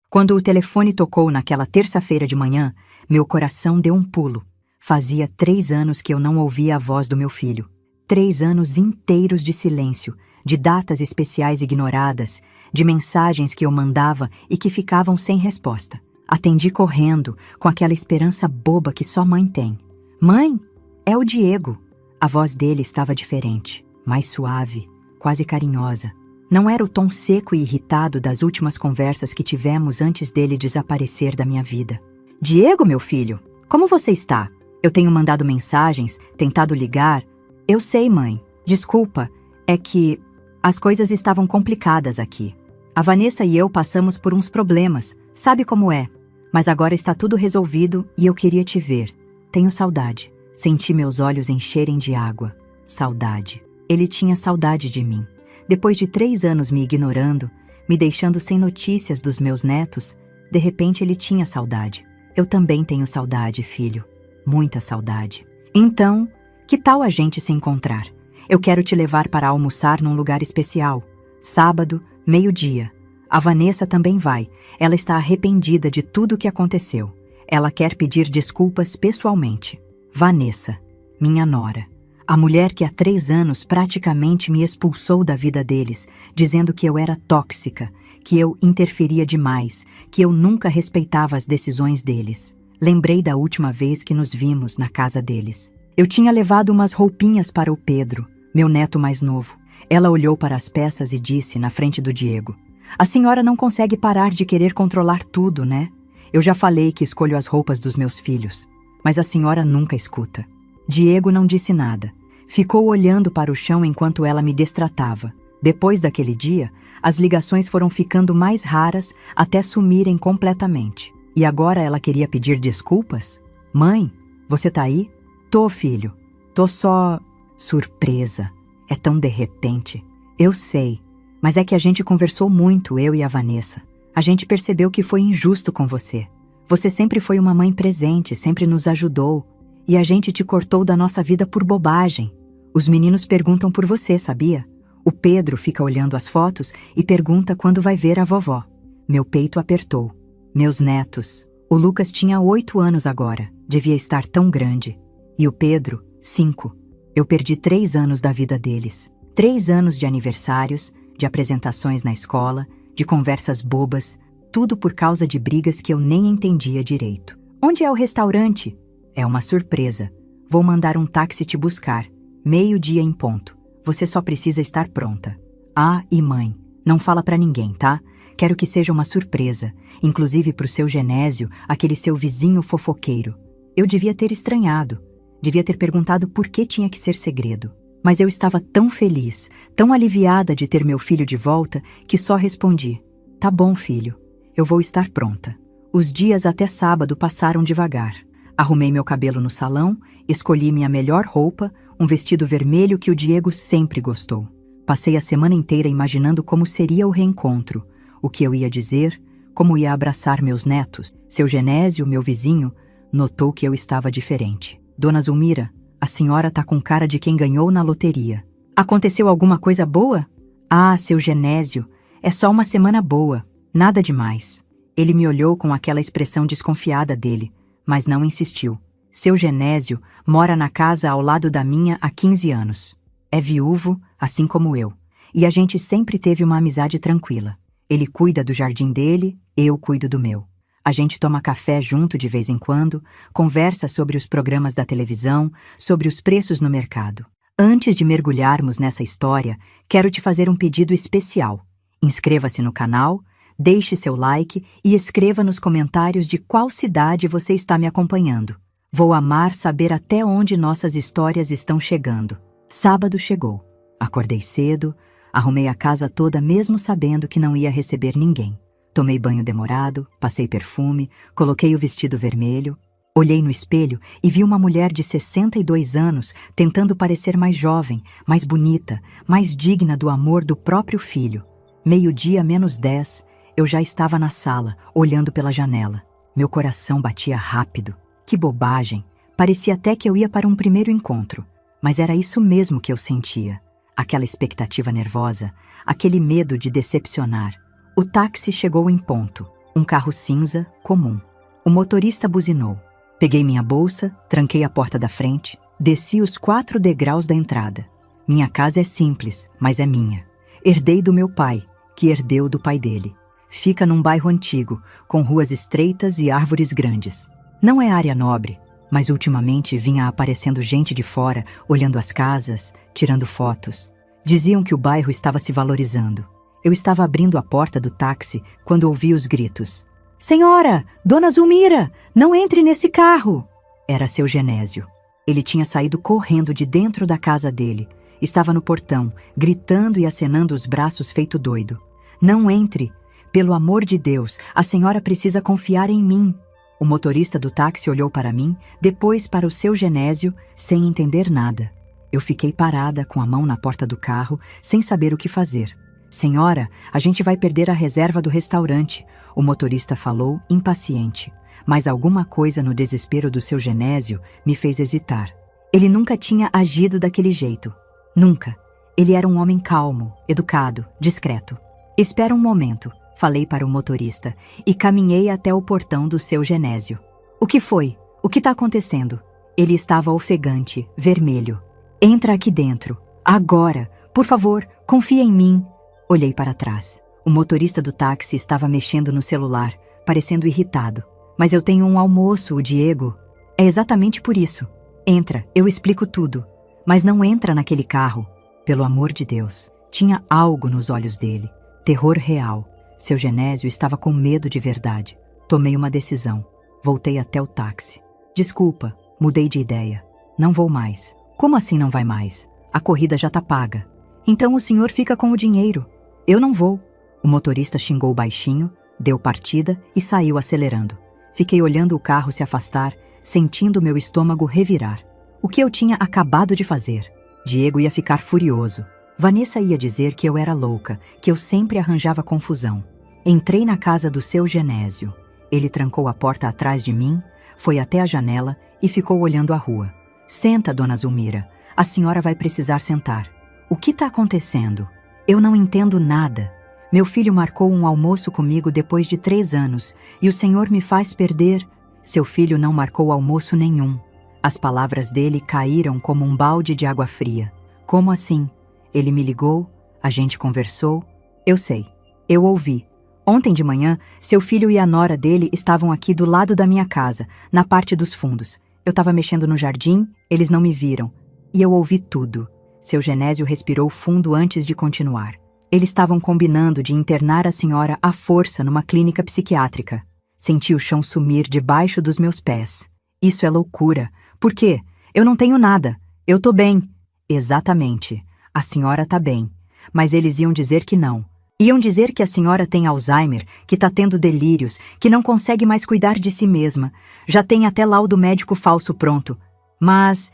Quando o telefone tocou naquela terça-feira de manhã, meu coração deu um pulo. Fazia 3 anos que eu não ouvia a voz do meu filho. 3 anos inteiros de silêncio, de datas especiais ignoradas, de mensagens que eu mandava e que ficavam sem resposta. Atendi correndo, com aquela esperança boba que só mãe tem. Mãe, é o Diego. A voz dele estava diferente, mais suave, quase carinhosa. Não era o tom seco e irritado das últimas conversas que tivemos antes dele desaparecer da minha vida. Diego, meu filho, como você está? Eu tenho mandado mensagens, tentado ligar. Eu sei, mãe. Desculpa, é que as coisas estavam complicadas aqui. A Vanessa e eu passamos por uns problemas, sabe como é? Mas agora está tudo resolvido e eu queria te ver. Tenho saudade. Senti meus olhos encherem de água. Saudade. Ele tinha saudade de mim. Depois de 3 anos me ignorando, me deixando sem notícias dos meus netos, de repente ele tinha saudade. Eu também tenho saudade, filho. Muita saudade. Então, que tal a gente se encontrar? Eu quero te levar para almoçar num lugar especial. Sábado, 12h. A Vanessa também vai. Ela está arrependida de tudo o que aconteceu. Ela quer pedir desculpas pessoalmente. Vanessa, minha nora. A mulher que há 3 anos praticamente me expulsou da vida deles, dizendo que eu era tóxica, que eu interferia demais, que eu nunca respeitava as decisões deles. Lembrei da última vez que nos vimos na casa deles. Eu tinha levado umas roupinhas para o Pedro, meu neto mais novo. Ela olhou para as peças e disse na frente do Diego: "A senhora não consegue parar de querer controlar tudo, né? Eu já falei que escolho as roupas dos meus filhos, mas a senhora nunca escuta." Diego não disse nada. Ficou olhando para o chão enquanto ela me destratava. Depois daquele dia, as ligações foram ficando mais raras até sumirem completamente. E agora ela queria pedir desculpas? Mãe, você tá aí? Tô, filho. Tô só... surpresa. É tão de repente. Eu sei. Mas é que a gente conversou muito, eu e a Vanessa. A gente percebeu que foi injusto com você. Você sempre foi uma mãe presente, sempre nos ajudou. E a gente te cortou da nossa vida por bobagem. Os meninos perguntam por você, sabia? O Pedro fica olhando as fotos e pergunta quando vai ver a vovó. Meu peito apertou. Meus netos. O Lucas tinha 8 anos agora. Devia estar tão grande. E o Pedro, 5. Eu perdi 3 anos da vida deles. 3 anos de aniversários, de apresentações na escola, de conversas bobas, tudo por causa de brigas que eu nem entendia direito. Onde é o restaurante? É uma surpresa. Vou mandar um táxi te buscar. 12h em ponto. Você só precisa estar pronta. Ah, e mãe, não fala pra ninguém, tá? Quero que seja uma surpresa, inclusive pro seu Genésio, aquele seu vizinho fofoqueiro. Eu devia ter estranhado. Devia ter perguntado por que tinha que ser segredo. Mas eu estava tão feliz, tão aliviada de ter meu filho de volta, que só respondi: "Tá bom, filho. Eu vou estar pronta." Os dias até sábado passaram devagar. Arrumei meu cabelo no salão, escolhi minha melhor roupa, um vestido vermelho que o Diego sempre gostou. Passei a semana inteira imaginando como seria o reencontro, o que eu ia dizer, como ia abraçar meus netos. Seu Genésio, meu vizinho, notou que eu estava diferente. "Dona Zulmira, a senhora tá com cara de quem ganhou na loteria. Aconteceu alguma coisa boa?" "Ah, seu Genésio, é só uma semana boa, nada demais." Ele me olhou com aquela expressão desconfiada dele, mas não insistiu. Seu Genésio mora na casa ao lado da minha há 15 anos. É viúvo, assim como eu. E a gente sempre teve uma amizade tranquila. Ele cuida do jardim dele, eu cuido do meu. A gente toma café junto de vez em quando, conversa sobre os programas da televisão, sobre os preços no mercado. Antes de mergulharmos nessa história, quero te fazer um pedido especial. Inscreva-se no canal, deixe seu like e escreva nos comentários de qual cidade você está me acompanhando. Vou amar saber até onde nossas histórias estão chegando. Sábado chegou. Acordei cedo, arrumei a casa toda mesmo sabendo que não ia receber ninguém. Tomei banho demorado, passei perfume, coloquei o vestido vermelho. Olhei no espelho e vi uma mulher de 62 anos tentando parecer mais jovem, mais bonita, mais digna do amor do próprio filho. 12h menos 10, eu já estava na sala, olhando pela janela. Meu coração batia rápido. Que bobagem! Parecia até que eu ia para um primeiro encontro. Mas era isso mesmo que eu sentia. Aquela expectativa nervosa, aquele medo de decepcionar. O táxi chegou em ponto. Um carro cinza, comum. O motorista buzinou. Peguei minha bolsa, tranquei a porta da frente, desci os 4 degraus da entrada. Minha casa é simples, mas é minha. Herdei do meu pai, que herdeu do pai dele. Fica num bairro antigo, com ruas estreitas e árvores grandes. Não é área nobre, mas ultimamente vinha aparecendo gente de fora, olhando as casas, tirando fotos. Diziam que o bairro estava se valorizando. Eu estava abrindo a porta do táxi quando ouvi os gritos. "Senhora! Dona Zulmira! Não entre nesse carro!" Era seu Genésio. Ele tinha saído correndo de dentro da casa dele. Estava no portão, gritando e acenando os braços feito doido. "Não entre! Pelo amor de Deus, a senhora precisa confiar em mim." O motorista do táxi olhou para mim, depois para o seu Genésio, sem entender nada. Eu fiquei parada com a mão na porta do carro, sem saber o que fazer. "Senhora, a gente vai perder a reserva do restaurante", o motorista falou, impaciente. Mas alguma coisa no desespero do seu Genésio me fez hesitar. Ele nunca tinha agido daquele jeito. Nunca. Ele era um homem calmo, educado, discreto. "Espera um momento", falei para o motorista, e caminhei até o portão do seu Genésio. "O que foi? O que está acontecendo?" Ele estava ofegante, vermelho. "Entra aqui dentro. Agora. Por favor, confia em mim." Olhei para trás. O motorista do táxi estava mexendo no celular, parecendo irritado. "Mas eu tenho um almoço, o Diego." "É exatamente por isso. Entra, eu explico tudo. Mas não entra naquele carro." Pelo amor de Deus. Tinha algo nos olhos dele. Terror real. Seu Genésio estava com medo de verdade. Tomei uma decisão. Voltei até o táxi. "Desculpa, mudei de ideia. Não vou mais." "Como assim não vai mais? A corrida já está paga." "Então o senhor fica com o dinheiro." "Eu não vou." O motorista xingou baixinho, deu partida e saiu acelerando. Fiquei olhando o carro se afastar, sentindo meu estômago revirar. O que eu tinha acabado de fazer? Diego ia ficar furioso. Vanessa ia dizer que eu era louca, que eu sempre arranjava confusão. Entrei na casa do seu Genésio. Ele trancou a porta atrás de mim, foi até a janela e ficou olhando a rua. "Senta, dona Zulmira. A senhora vai precisar sentar." "O que está acontecendo?" "Eu não entendo nada. Meu filho marcou um almoço comigo depois de 3 anos e o senhor me faz perder." "Seu filho não marcou almoço nenhum." As palavras dele caíram como um balde de água fria. "Como assim? Ele me ligou, a gente conversou." "Eu sei. Eu ouvi. Ontem de manhã, seu filho e a nora dele estavam aqui do lado da minha casa, na parte dos fundos. Eu estava mexendo no jardim, eles não me viram. E eu ouvi tudo." Seu Genésio respirou fundo antes de continuar. "Eles estavam combinando de internar a senhora à força numa clínica psiquiátrica." Senti o chão sumir debaixo dos meus pés. "Isso é loucura. Por quê? Eu não tenho nada. Eu tô bem." "Exatamente. A senhora tá bem. Mas eles iam dizer que não. Iam dizer que a senhora tem Alzheimer, que tá tendo delírios, que não consegue mais cuidar de si mesma. Já tem até laudo médico falso pronto. Mas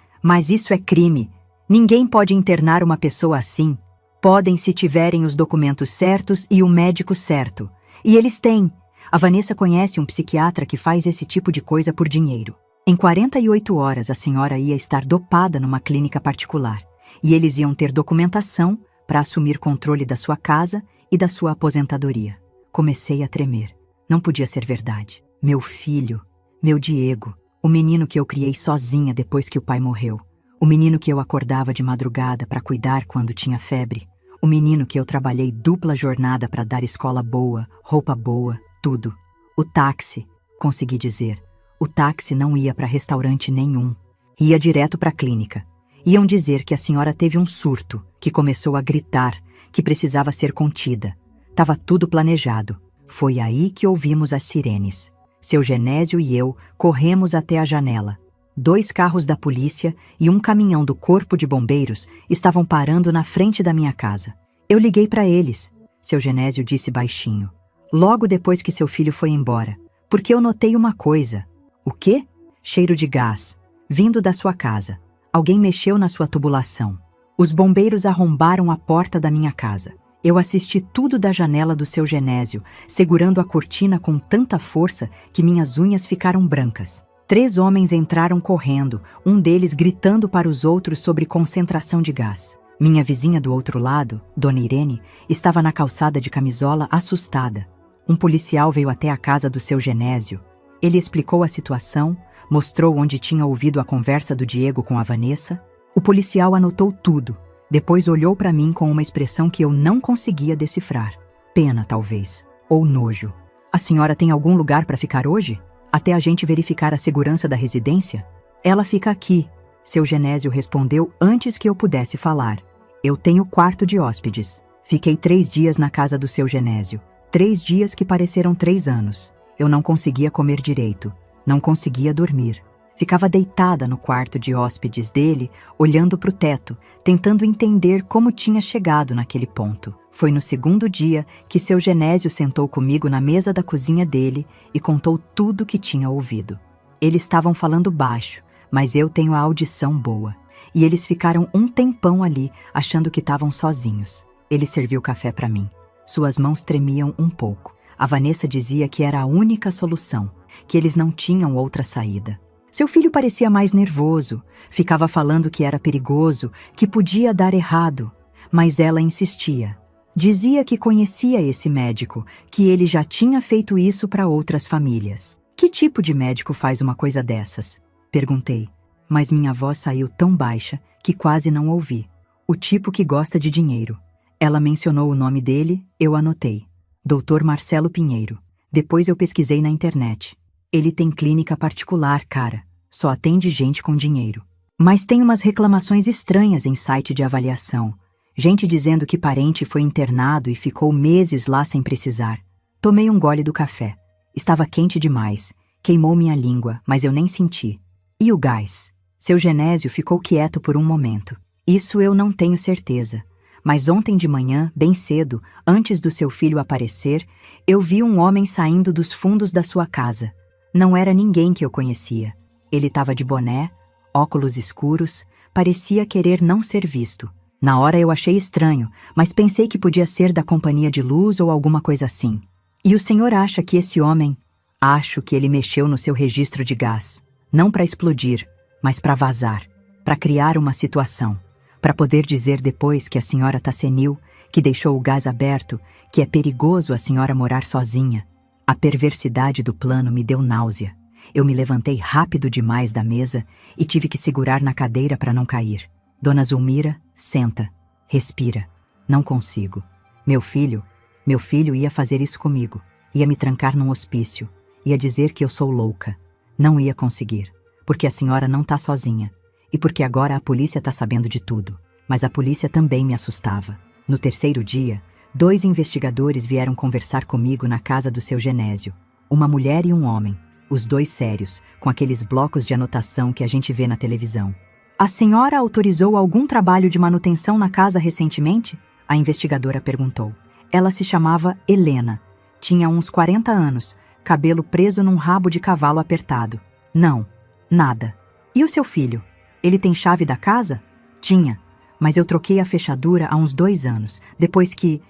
isso é crime. Ninguém pode internar uma pessoa assim. Podem se tiverem os documentos certos e o médico certo. E eles têm. A Vanessa conhece um psiquiatra que faz esse tipo de coisa por dinheiro. Em 48 horas a senhora ia estar dopada numa clínica particular. E eles iam ter documentação para assumir controle da sua casa e da sua aposentadoria." Comecei a tremer. Não podia ser verdade. Meu filho, meu Diego, o menino que eu criei sozinha depois que o pai morreu. O menino que eu acordava de madrugada para cuidar quando tinha febre. O menino que eu trabalhei dupla jornada para dar escola boa, roupa boa, tudo. "O táxi", consegui dizer. "O táxi não ia para restaurante nenhum. Ia direto para a clínica. Iam dizer que a senhora teve um surto, que começou a gritar, que precisava ser contida. Tava tudo planejado. Foi aí que ouvimos as sirenes. Seu Genésio e eu corremos até a janela. 2 carros da polícia e um caminhão do Corpo de Bombeiros estavam parando na frente da minha casa. Eu liguei para eles", seu Genésio disse baixinho. "Logo depois que seu filho foi embora, porque eu notei uma coisa." "O quê?" "Cheiro de gás, vindo da sua casa. Alguém mexeu na sua tubulação. Os bombeiros arrombaram a porta da minha casa. Eu assisti tudo da janela do seu Genésio, segurando a cortina com tanta força que minhas unhas ficaram brancas. 3 homens entraram correndo, um deles gritando para os outros sobre concentração de gás. Minha vizinha do outro lado, Dona Irene, estava na calçada de camisola assustada. Um policial veio até a casa do seu Genésio. Ele explicou a situação, mostrou onde tinha ouvido a conversa do Diego com a Vanessa. O policial anotou tudo. Depois olhou para mim com uma expressão que eu não conseguia decifrar. Pena, talvez. Ou nojo. A senhora tem algum lugar para ficar hoje? Até a gente verificar a segurança da residência? Ela fica aqui. Seu Genésio respondeu antes que eu pudesse falar. Eu tenho quarto de hóspedes. Fiquei 3 dias na casa do seu Genésio. 3 dias que pareceram 3 anos. Eu não conseguia comer direito. Não conseguia dormir. Ficava deitada no quarto de hóspedes dele, olhando para o teto, tentando entender como tinha chegado naquele ponto. Foi no 2º dia que seu Genésio sentou comigo na mesa da cozinha dele e contou tudo o que tinha ouvido. Eles estavam falando baixo, mas eu tenho a audição boa. E eles ficaram um tempão ali, achando que estavam sozinhos. Ele serviu café para mim. Suas mãos tremiam um pouco. A Vanessa dizia que era a única solução, que eles não tinham outra saída. Seu filho parecia mais nervoso, ficava falando que era perigoso, que podia dar errado, mas ela insistia. Dizia que conhecia esse médico, que ele já tinha feito isso para outras famílias. Que tipo de médico faz uma coisa dessas? Perguntei, mas minha voz saiu tão baixa que quase não ouvi. O tipo que gosta de dinheiro. Ela mencionou o nome dele, eu anotei. Dr. Marcelo Pinheiro. Depois eu pesquisei na internet. Ele tem clínica particular, cara. Só atende gente com dinheiro. Mas tem umas reclamações estranhas em site de avaliação. Gente dizendo que parente foi internado e ficou meses lá sem precisar. Tomei um gole do café. Estava quente demais. Queimou minha língua, mas eu nem senti. E o gás? Seu Genésio ficou quieto por um momento. Isso eu não tenho certeza. Mas ontem de manhã, bem cedo, antes do seu filho aparecer, eu vi um homem saindo dos fundos da sua casa. Não era ninguém que eu conhecia. Ele estava de boné, óculos escuros, parecia querer não ser visto. Na hora eu achei estranho, mas pensei que podia ser da companhia de luz ou alguma coisa assim. E o senhor acha que esse homem... Acho que ele mexeu no seu registro de gás. Não para explodir, mas para vazar. Para criar uma situação. Para poder dizer depois que a senhora está senil, que deixou o gás aberto, que é perigoso a senhora morar sozinha. A perversidade do plano me deu náusea. Eu me levantei rápido demais da mesa e tive que segurar na cadeira para não cair. Dona Zulmira, senta. Respira. Não consigo. Meu filho ia fazer isso comigo. Ia me trancar num hospício. Ia dizer que eu sou louca. Não ia conseguir. Porque a senhora não está sozinha. E porque agora a polícia está sabendo de tudo. Mas a polícia também me assustava. No 3º dia, 2 investigadores vieram conversar comigo na casa do seu Genésio. Uma mulher e um homem. Os 2 sérios, com aqueles blocos de anotação que a gente vê na televisão. A senhora autorizou algum trabalho de manutenção na casa recentemente? A investigadora perguntou. Ela se chamava Helena. Tinha uns 40 anos, cabelo preso num rabo de cavalo apertado. Não, nada. E o seu filho? Ele tem chave da casa? Tinha, mas eu troquei a fechadura há uns 2 anos, depois que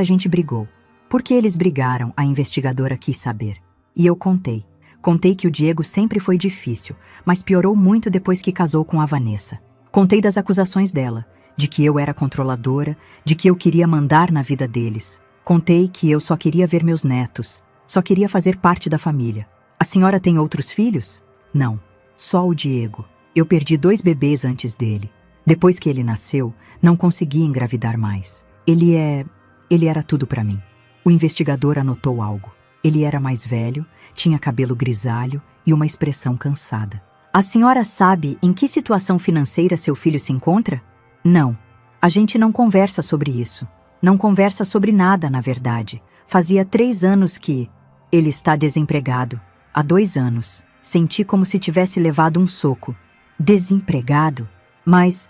a gente brigou. Por que eles brigaram? A investigadora quis saber. E eu contei. Contei que o Diego sempre foi difícil, mas piorou muito depois que casou com a Vanessa. Contei das acusações dela, de que eu era controladora, de que eu queria mandar na vida deles. Contei que eu só queria ver meus netos, só queria fazer parte da família. A senhora tem outros filhos? Não, só o Diego. Eu perdi 2 bebês antes dele. Depois que ele nasceu, não consegui engravidar mais. Ele era tudo para mim. O investigador anotou algo. Ele era mais velho, tinha cabelo grisalho e uma expressão cansada. A senhora sabe em que situação financeira seu filho se encontra? Não. A gente não conversa sobre isso. Não conversa sobre nada, na verdade. Fazia 3 anos que... Ele está desempregado. Há 2 anos. Senti como se tivesse levado um soco. Desempregado? Mas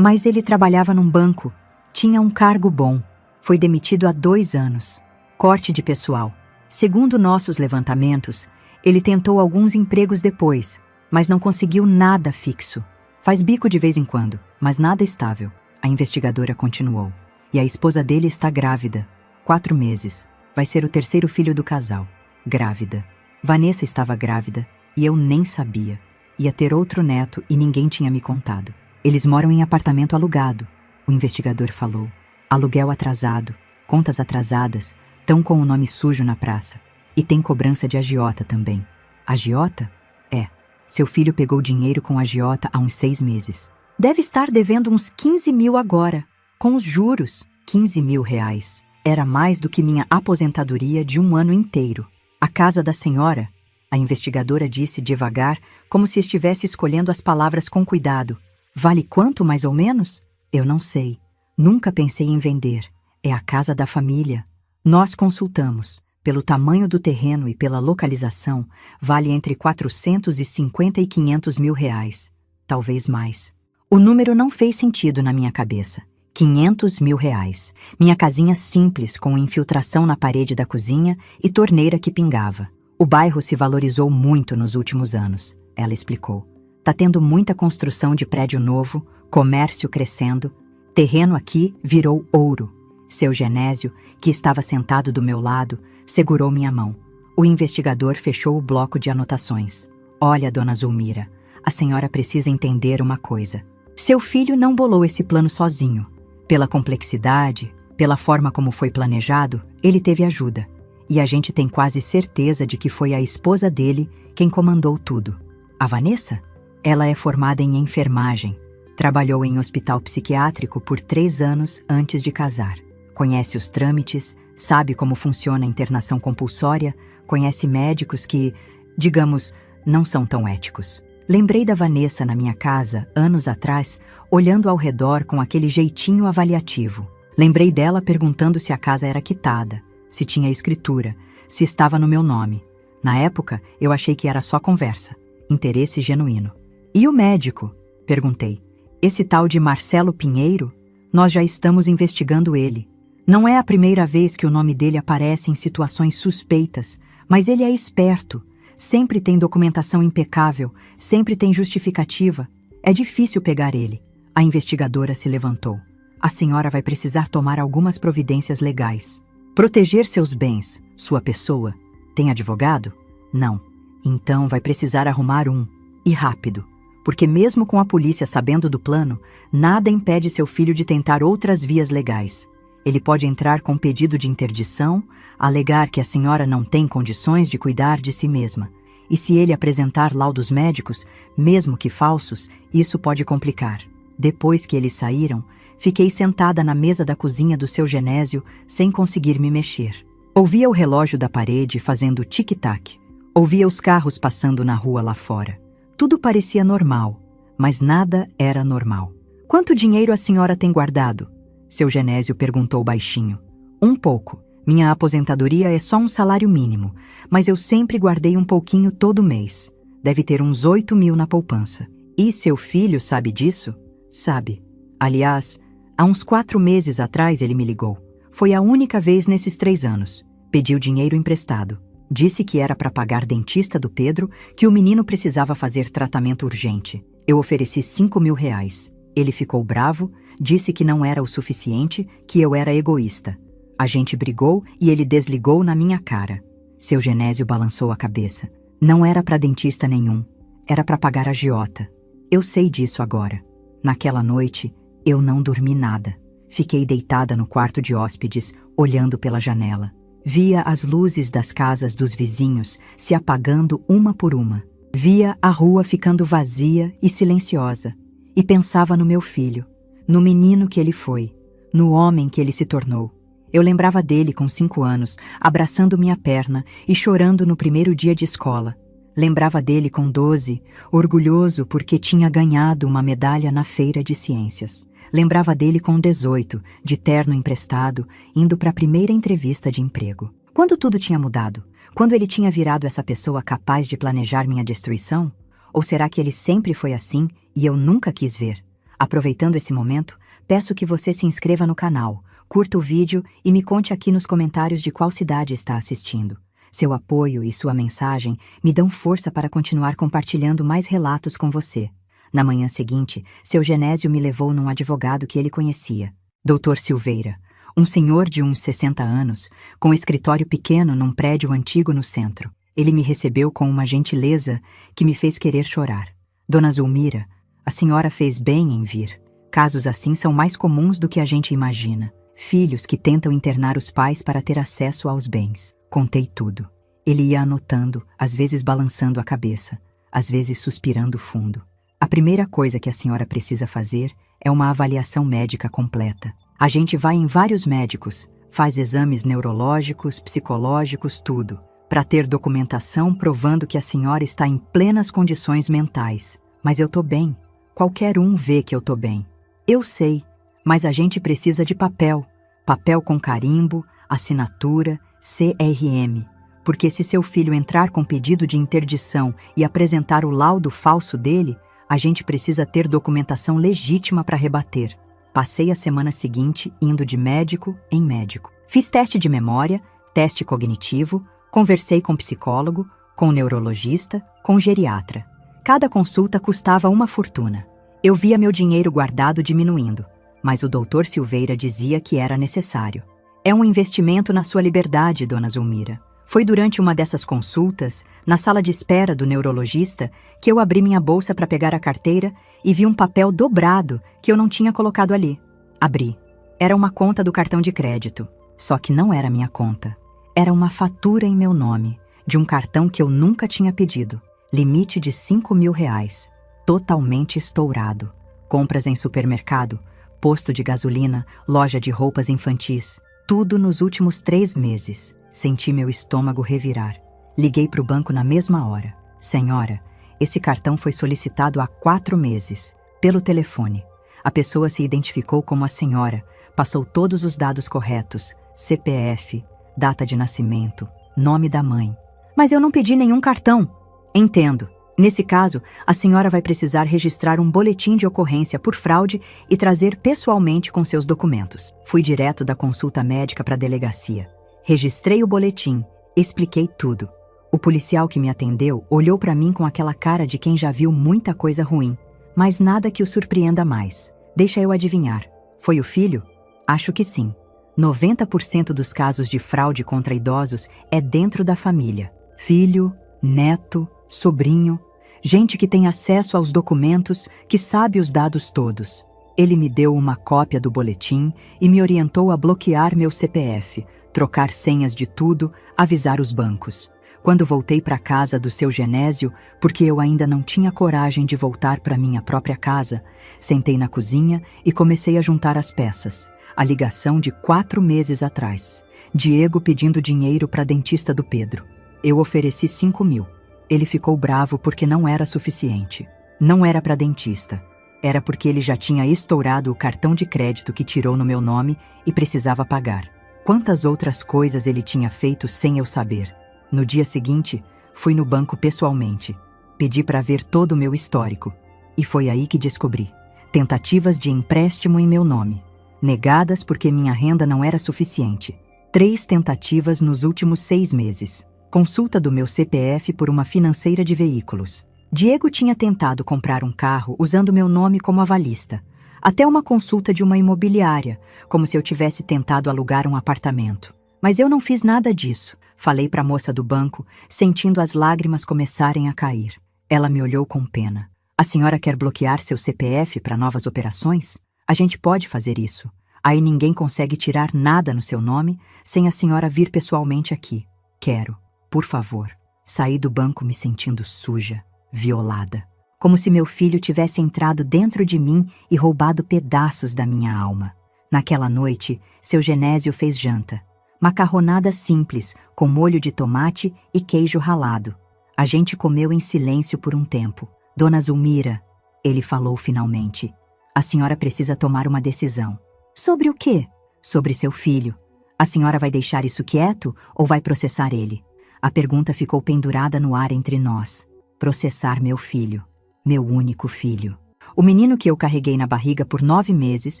ele trabalhava num banco. Tinha um cargo bom. Foi demitido há 2 anos. Corte de pessoal. Segundo nossos levantamentos, ele tentou alguns empregos depois, mas não conseguiu nada fixo. Faz bico de vez em quando, mas nada estável. A investigadora continuou. E a esposa dele está grávida. 4 meses. Vai ser o 3º filho do casal. Grávida. Vanessa estava grávida e eu nem sabia. Ia ter outro neto e ninguém tinha me contado. Eles moram em apartamento alugado, o investigador falou. Aluguel atrasado, contas atrasadas, Tão com o nome sujo na praça. E tem cobrança de agiota também. Agiota? É. Seu filho pegou dinheiro com agiota há uns 6 meses. Deve estar devendo uns 15 mil agora. Com os juros. 15 mil reais. Era mais do que minha aposentadoria de um ano inteiro. A casa da senhora? A investigadora disse devagar, como se estivesse escolhendo as palavras com cuidado. Vale quanto, mais ou menos? Eu não sei. Nunca pensei em vender. É a casa da família. Nós consultamos. Pelo tamanho do terreno e pela localização, vale entre 450 e 500 mil reais. Talvez mais. O número não fez sentido na minha cabeça. 500 mil reais. Minha casinha simples, com infiltração na parede da cozinha e torneira que pingava. O bairro se valorizou muito nos últimos anos, ela explicou. Tá tendo muita construção de prédio novo, comércio crescendo. Terreno aqui virou ouro. Seu Genésio, que estava sentado do meu lado, segurou minha mão. O investigador fechou o bloco de anotações. Olha, dona Zulmira, a senhora precisa entender uma coisa. Seu filho não bolou esse plano sozinho. Pela complexidade, pela forma como foi planejado, ele teve ajuda. E a gente tem quase certeza de que foi a esposa dele quem comandou tudo. A Vanessa? Ela é formada em enfermagem. Trabalhou em hospital psiquiátrico por 3 anos antes de casar. Conhece os trâmites, sabe como funciona a internação compulsória, conhece médicos que, digamos, não são tão éticos. Lembrei da Vanessa na minha casa, anos atrás, olhando ao redor com aquele jeitinho avaliativo. Lembrei dela perguntando se a casa era quitada, se tinha escritura, se estava no meu nome. Na época, eu achei que era só conversa, interesse genuíno. E o médico? Perguntei. Esse tal de Marcelo Pinheiro? Nós já estamos investigando ele. Não é a primeira vez que o nome dele aparece em situações suspeitas, mas ele é esperto. Sempre tem documentação impecável, sempre tem justificativa. É difícil pegar ele. A investigadora se levantou. A senhora vai precisar tomar algumas providências legais. Proteger seus bens, sua pessoa. Tem advogado? Não. Então vai precisar arrumar um. E rápido. Porque mesmo com a polícia sabendo do plano, nada impede seu filho de tentar outras vias legais. Ele pode entrar com pedido de interdição, alegar que a senhora não tem condições de cuidar de si mesma. E se ele apresentar laudos médicos, mesmo que falsos, isso pode complicar. Depois que eles saíram, fiquei sentada na mesa da cozinha do seu Genésio sem conseguir me mexer. Ouvia o relógio da parede fazendo tic-tac. Ouvia os carros passando na rua lá fora. Tudo parecia normal, mas nada era normal. Quanto dinheiro a senhora tem guardado? Seu Genésio perguntou baixinho. Um pouco. Minha aposentadoria é só um salário mínimo, mas eu sempre guardei um pouquinho todo mês. Deve ter uns 8 mil na poupança. E seu filho sabe disso? Sabe. Aliás, há uns 4 meses atrás ele me ligou. Foi a única vez nesses 3 anos. Pediu dinheiro emprestado. Disse que era para pagar dentista do Pedro, que o menino precisava fazer tratamento urgente. Eu ofereci 5 mil reais. Ele ficou bravo, disse que não era o suficiente, que eu era egoísta. A gente brigou e ele desligou na minha cara. Seu Genésio balançou a cabeça. Não era para dentista nenhum. Era para pagar a agiota. Eu sei disso agora. Naquela noite, eu não dormi nada. Fiquei deitada no quarto de hóspedes, olhando pela janela. Via as luzes das casas dos vizinhos se apagando uma por uma. Via a rua ficando vazia e silenciosa. E pensava no meu filho, no menino que ele foi, no homem que ele se tornou. Eu lembrava dele com 5 anos, abraçando minha perna e chorando no primeiro dia de escola. Lembrava dele com 12, orgulhoso porque tinha ganhado uma medalha na feira de ciências. Lembrava dele com 18, de terno emprestado, indo para a primeira entrevista de emprego. Quando tudo tinha mudado? Quando ele tinha virado essa pessoa capaz de planejar minha destruição? Ou será que ele sempre foi assim e eu nunca quis ver? Aproveitando esse momento, peço que você se inscreva no canal, curta o vídeo e me conte aqui nos comentários de qual cidade está assistindo. Seu apoio e sua mensagem me dão força para continuar compartilhando mais relatos com você. Na manhã seguinte, seu Genésio me levou num advogado que ele conhecia, Dr. Silveira, um senhor de uns 60 anos, com escritório pequeno num prédio antigo no centro. Ele me recebeu com uma gentileza que me fez querer chorar. Dona Zulmira, a senhora fez bem em vir. Casos assim são mais comuns do que a gente imagina. Filhos que tentam internar os pais para ter acesso aos bens. Contei tudo. Ele ia anotando, às vezes balançando a cabeça, às vezes suspirando fundo. A primeira coisa que a senhora precisa fazer é uma avaliação médica completa. A gente vai em vários médicos, faz exames neurológicos, psicológicos, tudo, para ter documentação provando que a senhora está em plenas condições mentais. Mas eu tô bem. Qualquer um vê que eu tô bem. Eu sei, mas a gente precisa de papel. Papel com carimbo, assinatura, CRM. Porque se seu filho entrar com pedido de interdição e apresentar o laudo falso dele, a gente precisa ter documentação legítima para rebater. Passei a semana seguinte indo de médico em médico. Fiz teste de memória, teste cognitivo, conversei com psicólogo, com neurologista, com geriatra. Cada consulta custava uma fortuna. Eu via meu dinheiro guardado diminuindo, mas o doutor Silveira dizia que era necessário. É um investimento na sua liberdade, dona Zulmira. Foi durante uma dessas consultas, na sala de espera do neurologista, que eu abri minha bolsa para pegar a carteira e vi um papel dobrado que eu não tinha colocado ali. Abri. Era uma conta do cartão de crédito. Só que não era minha conta. Era uma fatura em meu nome, de um cartão que eu nunca tinha pedido. Limite de R$ 5.000. Totalmente estourado. Compras em supermercado, posto de gasolina, loja de roupas infantis. Tudo nos últimos 3 meses. Senti meu estômago revirar. Liguei para o banco na mesma hora. Senhora, esse cartão foi solicitado há 4 meses, pelo telefone. A pessoa se identificou como a senhora, passou todos os dados corretos, CPF, data de nascimento, nome da mãe. Mas eu não pedi nenhum cartão. Entendo. Nesse caso, a senhora vai precisar registrar um boletim de ocorrência por fraude e trazer pessoalmente com seus documentos. Fui direto da consulta médica para a delegacia. Registrei o boletim, expliquei tudo. O policial que me atendeu olhou para mim com aquela cara de quem já viu muita coisa ruim, mas nada que o surpreenda mais. Deixa eu adivinhar. Foi o filho? Acho que sim. 90% dos casos de fraude contra idosos é dentro da família. Filho, neto, sobrinho, gente que tem acesso aos documentos, que sabe os dados todos. Ele me deu uma cópia do boletim e me orientou a bloquear meu CPF, trocar senhas de tudo, avisar os bancos. Quando voltei para a casa do seu Genésio, porque eu ainda não tinha coragem de voltar para minha própria casa, sentei na cozinha e comecei a juntar as peças. A ligação de 4 meses atrás. Diego pedindo dinheiro para a dentista do Pedro. Eu ofereci 5.000. Ele ficou bravo porque não era suficiente. Não era para dentista. Era porque ele já tinha estourado o cartão de crédito que tirou no meu nome e precisava pagar. Quantas outras coisas ele tinha feito sem eu saber. No dia seguinte, fui no banco pessoalmente. Pedi para ver todo o meu histórico. E foi aí que descobri. Tentativas de empréstimo em meu nome. Negadas porque minha renda não era suficiente. 3 tentativas nos últimos 6 meses. Consulta do meu CPF por uma financeira de veículos. Diego tinha tentado comprar um carro usando meu nome como avalista. Até uma consulta de uma imobiliária, como se eu tivesse tentado alugar um apartamento. Mas eu não fiz nada disso. Falei para a moça do banco, sentindo as lágrimas começarem a cair. Ela me olhou com pena. A senhora quer bloquear seu CPF para novas operações? A gente pode fazer isso. Aí ninguém consegue tirar nada no seu nome sem a senhora vir pessoalmente aqui. Quero. Por favor. Saí do banco me sentindo suja, violada. Como se meu filho tivesse entrado dentro de mim e roubado pedaços da minha alma. Naquela noite, seu Genésio fez janta. Macarronada simples, com molho de tomate e queijo ralado. A gente comeu em silêncio por um tempo. Dona Zulmira, ele falou finalmente, a senhora precisa tomar uma decisão. Sobre o quê? Sobre seu filho. A senhora vai deixar isso quieto ou vai processar ele? A pergunta ficou pendurada no ar entre nós. Processar meu filho. Meu único filho. O menino que eu carreguei na barriga por 9 meses,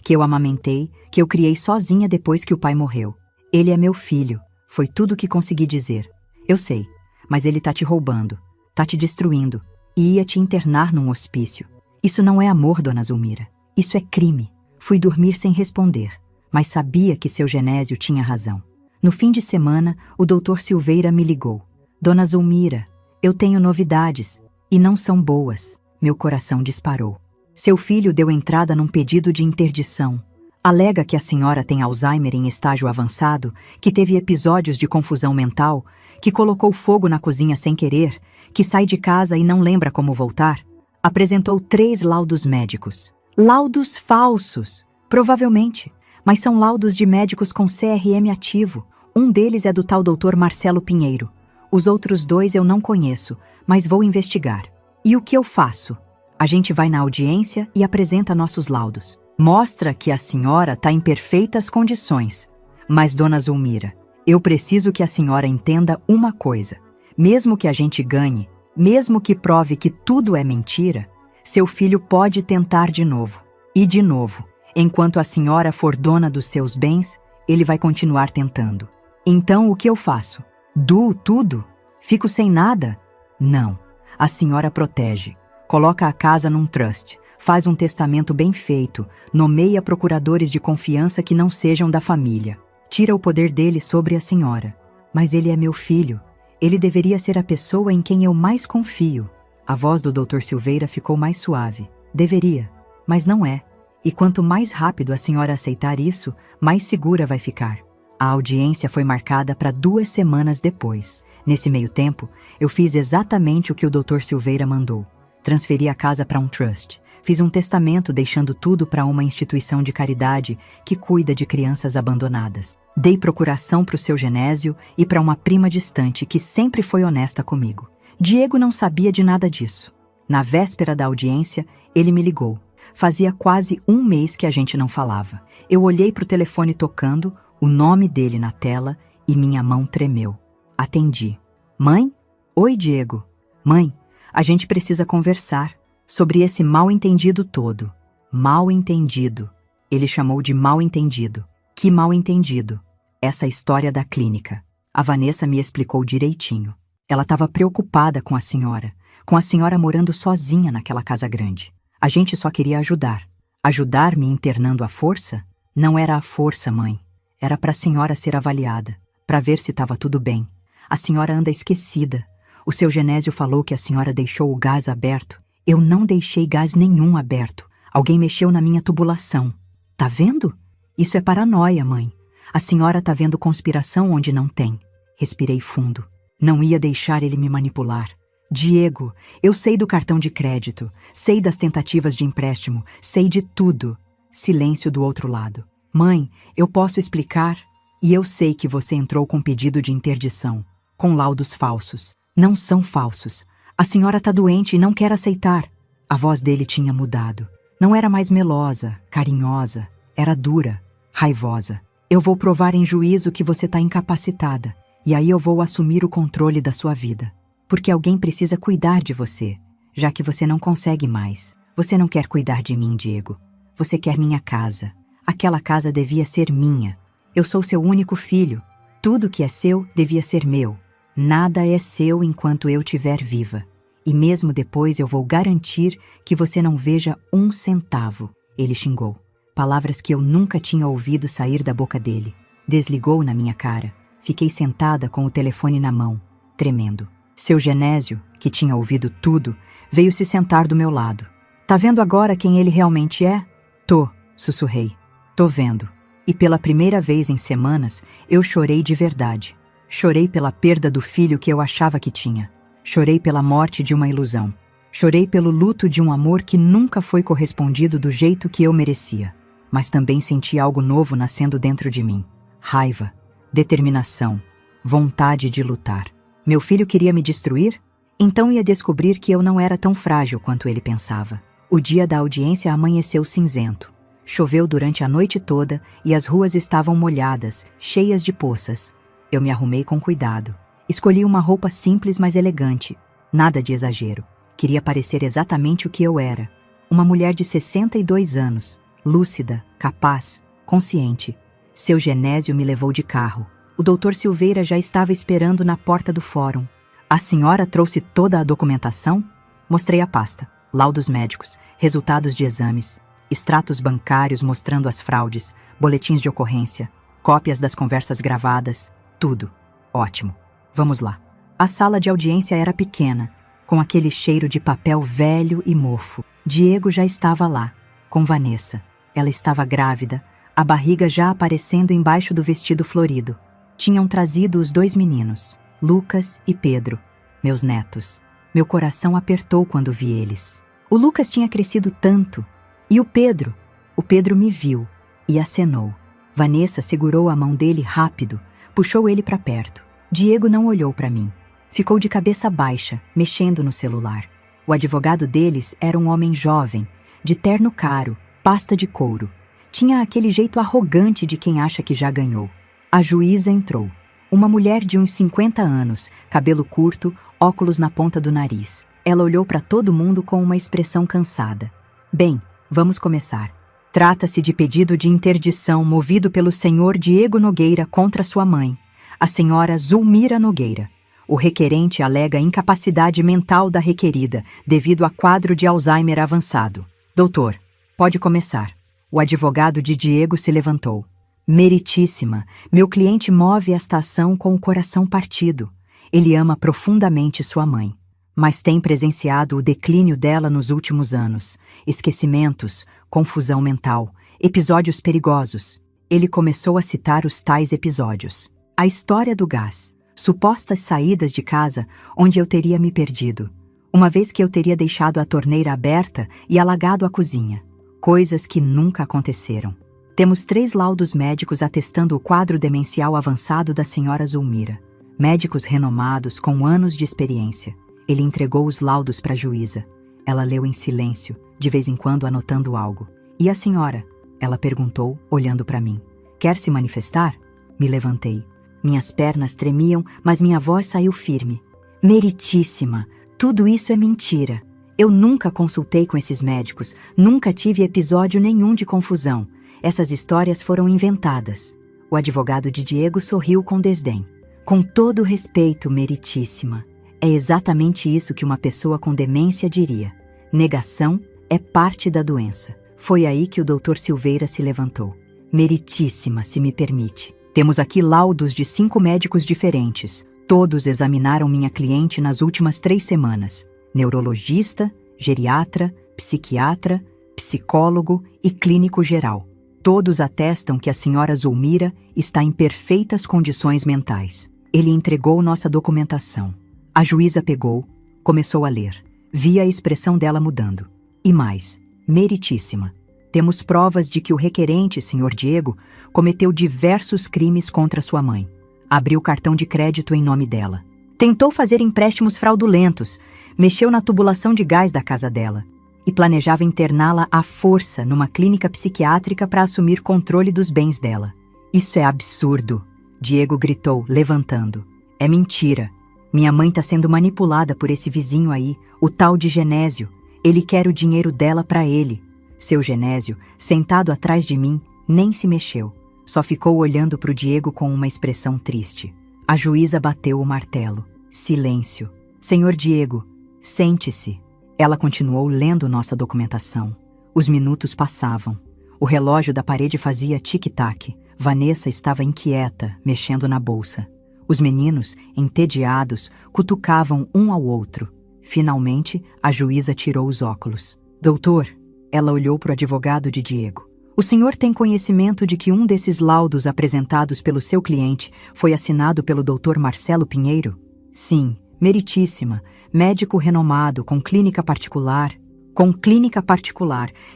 que eu amamentei, que eu criei sozinha depois que o pai morreu. Ele é meu filho. Foi tudo o que consegui dizer. Eu sei, mas ele tá te roubando, tá te destruindo e ia te internar num hospício. Isso não é amor, dona Zulmira. Isso é crime. Fui dormir sem responder, mas sabia que seu Genésio tinha razão. No fim de semana, o doutor Silveira me ligou. Dona Zulmira, eu tenho novidades e não são boas. Meu coração disparou. Seu filho deu entrada num pedido de interdição. Alega que a senhora tem Alzheimer em estágio avançado, que teve episódios de confusão mental, que colocou fogo na cozinha sem querer, que sai de casa e não lembra como voltar. Apresentou 3 laudos médicos. Laudos falsos, provavelmente, mas são laudos de médicos com CRM ativo. Um deles é do tal Dr. Marcelo Pinheiro. Os outros 2 eu não conheço, mas vou investigar. E o que eu faço? A gente vai na audiência e apresenta nossos laudos. Mostra que a senhora está em perfeitas condições. Mas, dona Zulmira, eu preciso que a senhora entenda uma coisa. Mesmo que a gente ganhe, mesmo que prove que tudo é mentira, seu filho pode tentar de novo. E de novo. Enquanto a senhora for dona dos seus bens, ele vai continuar tentando. Então, o que eu faço? Dou tudo? Fico sem nada? Não. A senhora protege. Coloca a casa num trust. Faz um testamento bem feito, nomeia procuradores de confiança que não sejam da família. Tira o poder dele sobre a senhora. Mas ele é meu filho. Ele deveria ser a pessoa em quem eu mais confio. A voz do Dr. Silveira ficou mais suave. Deveria, mas não é. E quanto mais rápido a senhora aceitar isso, mais segura vai ficar. A audiência foi marcada para 2 semanas depois. Nesse meio tempo, eu fiz exatamente o que o Dr. Silveira mandou. Transferi a casa para um trust. Fiz um testamento deixando tudo para uma instituição de caridade que cuida de crianças abandonadas. Dei procuração para o seu Genésio e para uma prima distante que sempre foi honesta comigo. Diego não sabia de nada disso. Na véspera da audiência, ele me ligou. Fazia quase 1 mês que a gente não falava. Eu olhei para o telefone tocando, o nome dele na tela e minha mão tremeu. Atendi. Mãe? Oi, Diego. Mãe, a gente precisa conversar sobre esse mal-entendido todo. Mal-entendido. Ele chamou de mal-entendido. Que mal-entendido? Essa história da clínica. A Vanessa me explicou direitinho. Ela estava preocupada com a senhora morando sozinha naquela casa grande. A gente só queria ajudar. Ajudar me internando à força? Não era à força, mãe. Era para a senhora ser avaliada, para ver se estava tudo bem. A senhora anda esquecida. O seu Genésio falou que a senhora deixou o gás aberto. Eu não deixei gás nenhum aberto. Alguém mexeu na minha tubulação. Tá vendo? Isso é paranoia, mãe. A senhora tá vendo conspiração onde não tem. Respirei fundo. Não ia deixar ele me manipular. Diego, eu sei do cartão de crédito, sei das tentativas de empréstimo, sei de tudo. Silêncio do outro lado. Mãe, eu posso explicar? E eu sei que você entrou com pedido de interdição, com laudos falsos. Não são falsos. A senhora tá doente e não quer aceitar. A voz dele tinha mudado. Não era mais melosa, carinhosa. Era dura, raivosa. Eu vou provar em juízo que você tá incapacitada. E aí eu vou assumir o controle da sua vida. Porque alguém precisa cuidar de você, já que você não consegue mais. Você não quer cuidar de mim, Diego. Você quer minha casa. Aquela casa devia ser minha. Eu sou seu único filho. Tudo que é seu devia ser meu. Nada é seu enquanto eu estiver viva. E mesmo depois eu vou garantir que você não veja 1 centavo. Ele xingou. Palavras que eu nunca tinha ouvido sair da boca dele. Desligou na minha cara. Fiquei sentada com o telefone na mão, tremendo. Seu Genésio, que tinha ouvido tudo, veio se sentar do meu lado. Tá vendo agora quem ele realmente é? Tô, sussurrei. Tô vendo. E pela primeira vez em semanas, eu chorei de verdade. Chorei pela perda do filho que eu achava que tinha. Chorei pela morte de uma ilusão. Chorei pelo luto de um amor que nunca foi correspondido do jeito que eu merecia. Mas também senti algo novo nascendo dentro de mim. Raiva, determinação, vontade de lutar. Meu filho queria me destruir? Então ia descobrir que eu não era tão frágil quanto ele pensava. O dia da audiência amanheceu cinzento. Choveu durante a noite toda e as ruas estavam molhadas, cheias de poças. Eu me arrumei com cuidado. Escolhi uma roupa simples, mas elegante. Nada de exagero. Queria parecer exatamente o que eu era. Uma mulher de 62 anos, lúcida, capaz, consciente. Seu Genésio me levou de carro. O Dr. Silveira já estava esperando na porta do fórum. A senhora trouxe toda a documentação? Mostrei a pasta. Laudos médicos, resultados de exames, extratos bancários mostrando as fraudes, boletins de ocorrência, cópias das conversas gravadas, tudo. Ótimo. Vamos lá. A sala de audiência era pequena, com aquele cheiro de papel velho e mofo. Diego já estava lá, com Vanessa. Ela estava grávida, a barriga já aparecendo embaixo do vestido florido. Tinham trazido os 2 meninos, Lucas e Pedro, meus netos. Meu coração apertou quando vi eles. O Lucas tinha crescido tanto. E o Pedro? O Pedro me viu e acenou. Vanessa segurou a mão dele rápido, puxou ele para perto. Diego não olhou para mim. Ficou de cabeça baixa, mexendo no celular. O advogado deles era um homem jovem, de terno caro, pasta de couro. Tinha aquele jeito arrogante de quem acha que já ganhou. A juíza entrou. Uma mulher de uns 50 anos, cabelo curto, óculos na ponta do nariz. Ela olhou para todo mundo com uma expressão cansada. Bem, vamos começar. Trata-se de pedido de interdição movido pelo senhor Diego Nogueira contra sua mãe, a senhora Zulmira Nogueira. O requerente alega incapacidade mental da requerida devido a quadro de Alzheimer avançado. Doutor, pode começar. O advogado de Diego se levantou. Meritíssima, meu cliente move esta ação com o coração partido. Ele ama profundamente sua mãe, mas tem presenciado o declínio dela nos últimos anos. Esquecimentos, confusão mental, episódios perigosos. Ele começou a citar os tais episódios. A história do gás, supostas saídas de casa onde eu teria me perdido. Uma vez que eu teria deixado a torneira aberta e alagado a cozinha. Coisas que nunca aconteceram. Temos 3 laudos médicos atestando o quadro demencial avançado da senhora Zulmira. Médicos renomados com anos de experiência. Ele entregou os laudos para a juíza. Ela leu em silêncio, de vez em quando anotando algo. E a senhora? Ela perguntou, olhando para mim. Quer se manifestar? Me levantei. Minhas pernas tremiam, mas minha voz saiu firme. Meritíssima, tudo isso é mentira. Eu nunca consultei com esses médicos, nunca tive episódio nenhum de confusão. Essas histórias foram inventadas. O advogado de Diego sorriu com desdém. Com todo respeito, meritíssima. É exatamente isso que uma pessoa com demência diria. Negação é parte da doença. Foi aí que o Dr. Silveira se levantou. Meritíssima, se me permite. Temos aqui laudos de 5 médicos diferentes. Todos examinaram minha cliente nas últimas 3 semanas. Neurologista, geriatra, psiquiatra, psicólogo e clínico geral. Todos atestam que a senhora Zulmira está em perfeitas condições mentais. Ele entregou nossa documentação. A juíza pegou, começou a ler. Vi a expressão dela mudando. E mais, meritíssima. Temos provas de que o requerente, senhor Diego, cometeu diversos crimes contra sua mãe. Abriu cartão de crédito em nome dela. Tentou fazer empréstimos fraudulentos, mexeu na tubulação de gás da casa dela e planejava interná-la à força numa clínica psiquiátrica para assumir controle dos bens dela. Isso é absurdo, Diego gritou, levantando. É mentira. Minha mãe está sendo manipulada por esse vizinho aí, o tal de Genésio. Ele quer o dinheiro dela para ele. Seu Genésio, sentado atrás de mim, nem se mexeu. Só ficou olhando para o Diego com uma expressão triste. A juíza bateu o martelo. Silêncio. Senhor Diego, sente-se. Ela continuou lendo nossa documentação. Os minutos passavam. O relógio da parede fazia tic-tac. Vanessa estava inquieta, mexendo na bolsa. Os meninos, entediados, cutucavam um ao outro. Finalmente, a juíza tirou os óculos. Doutor, ela olhou para o advogado de Diego. O senhor tem conhecimento de que um desses laudos apresentados pelo seu cliente foi assinado pelo Dr. Marcelo Pinheiro? Sim, meritíssima, médico renomado, com clínica particular,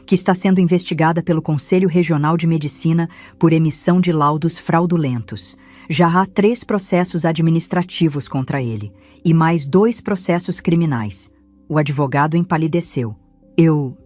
que está sendo investigada pelo Conselho Regional de Medicina por emissão de laudos fraudulentos. Já há 3 processos administrativos contra ele e mais 2 processos criminais. O advogado empalideceu. Eu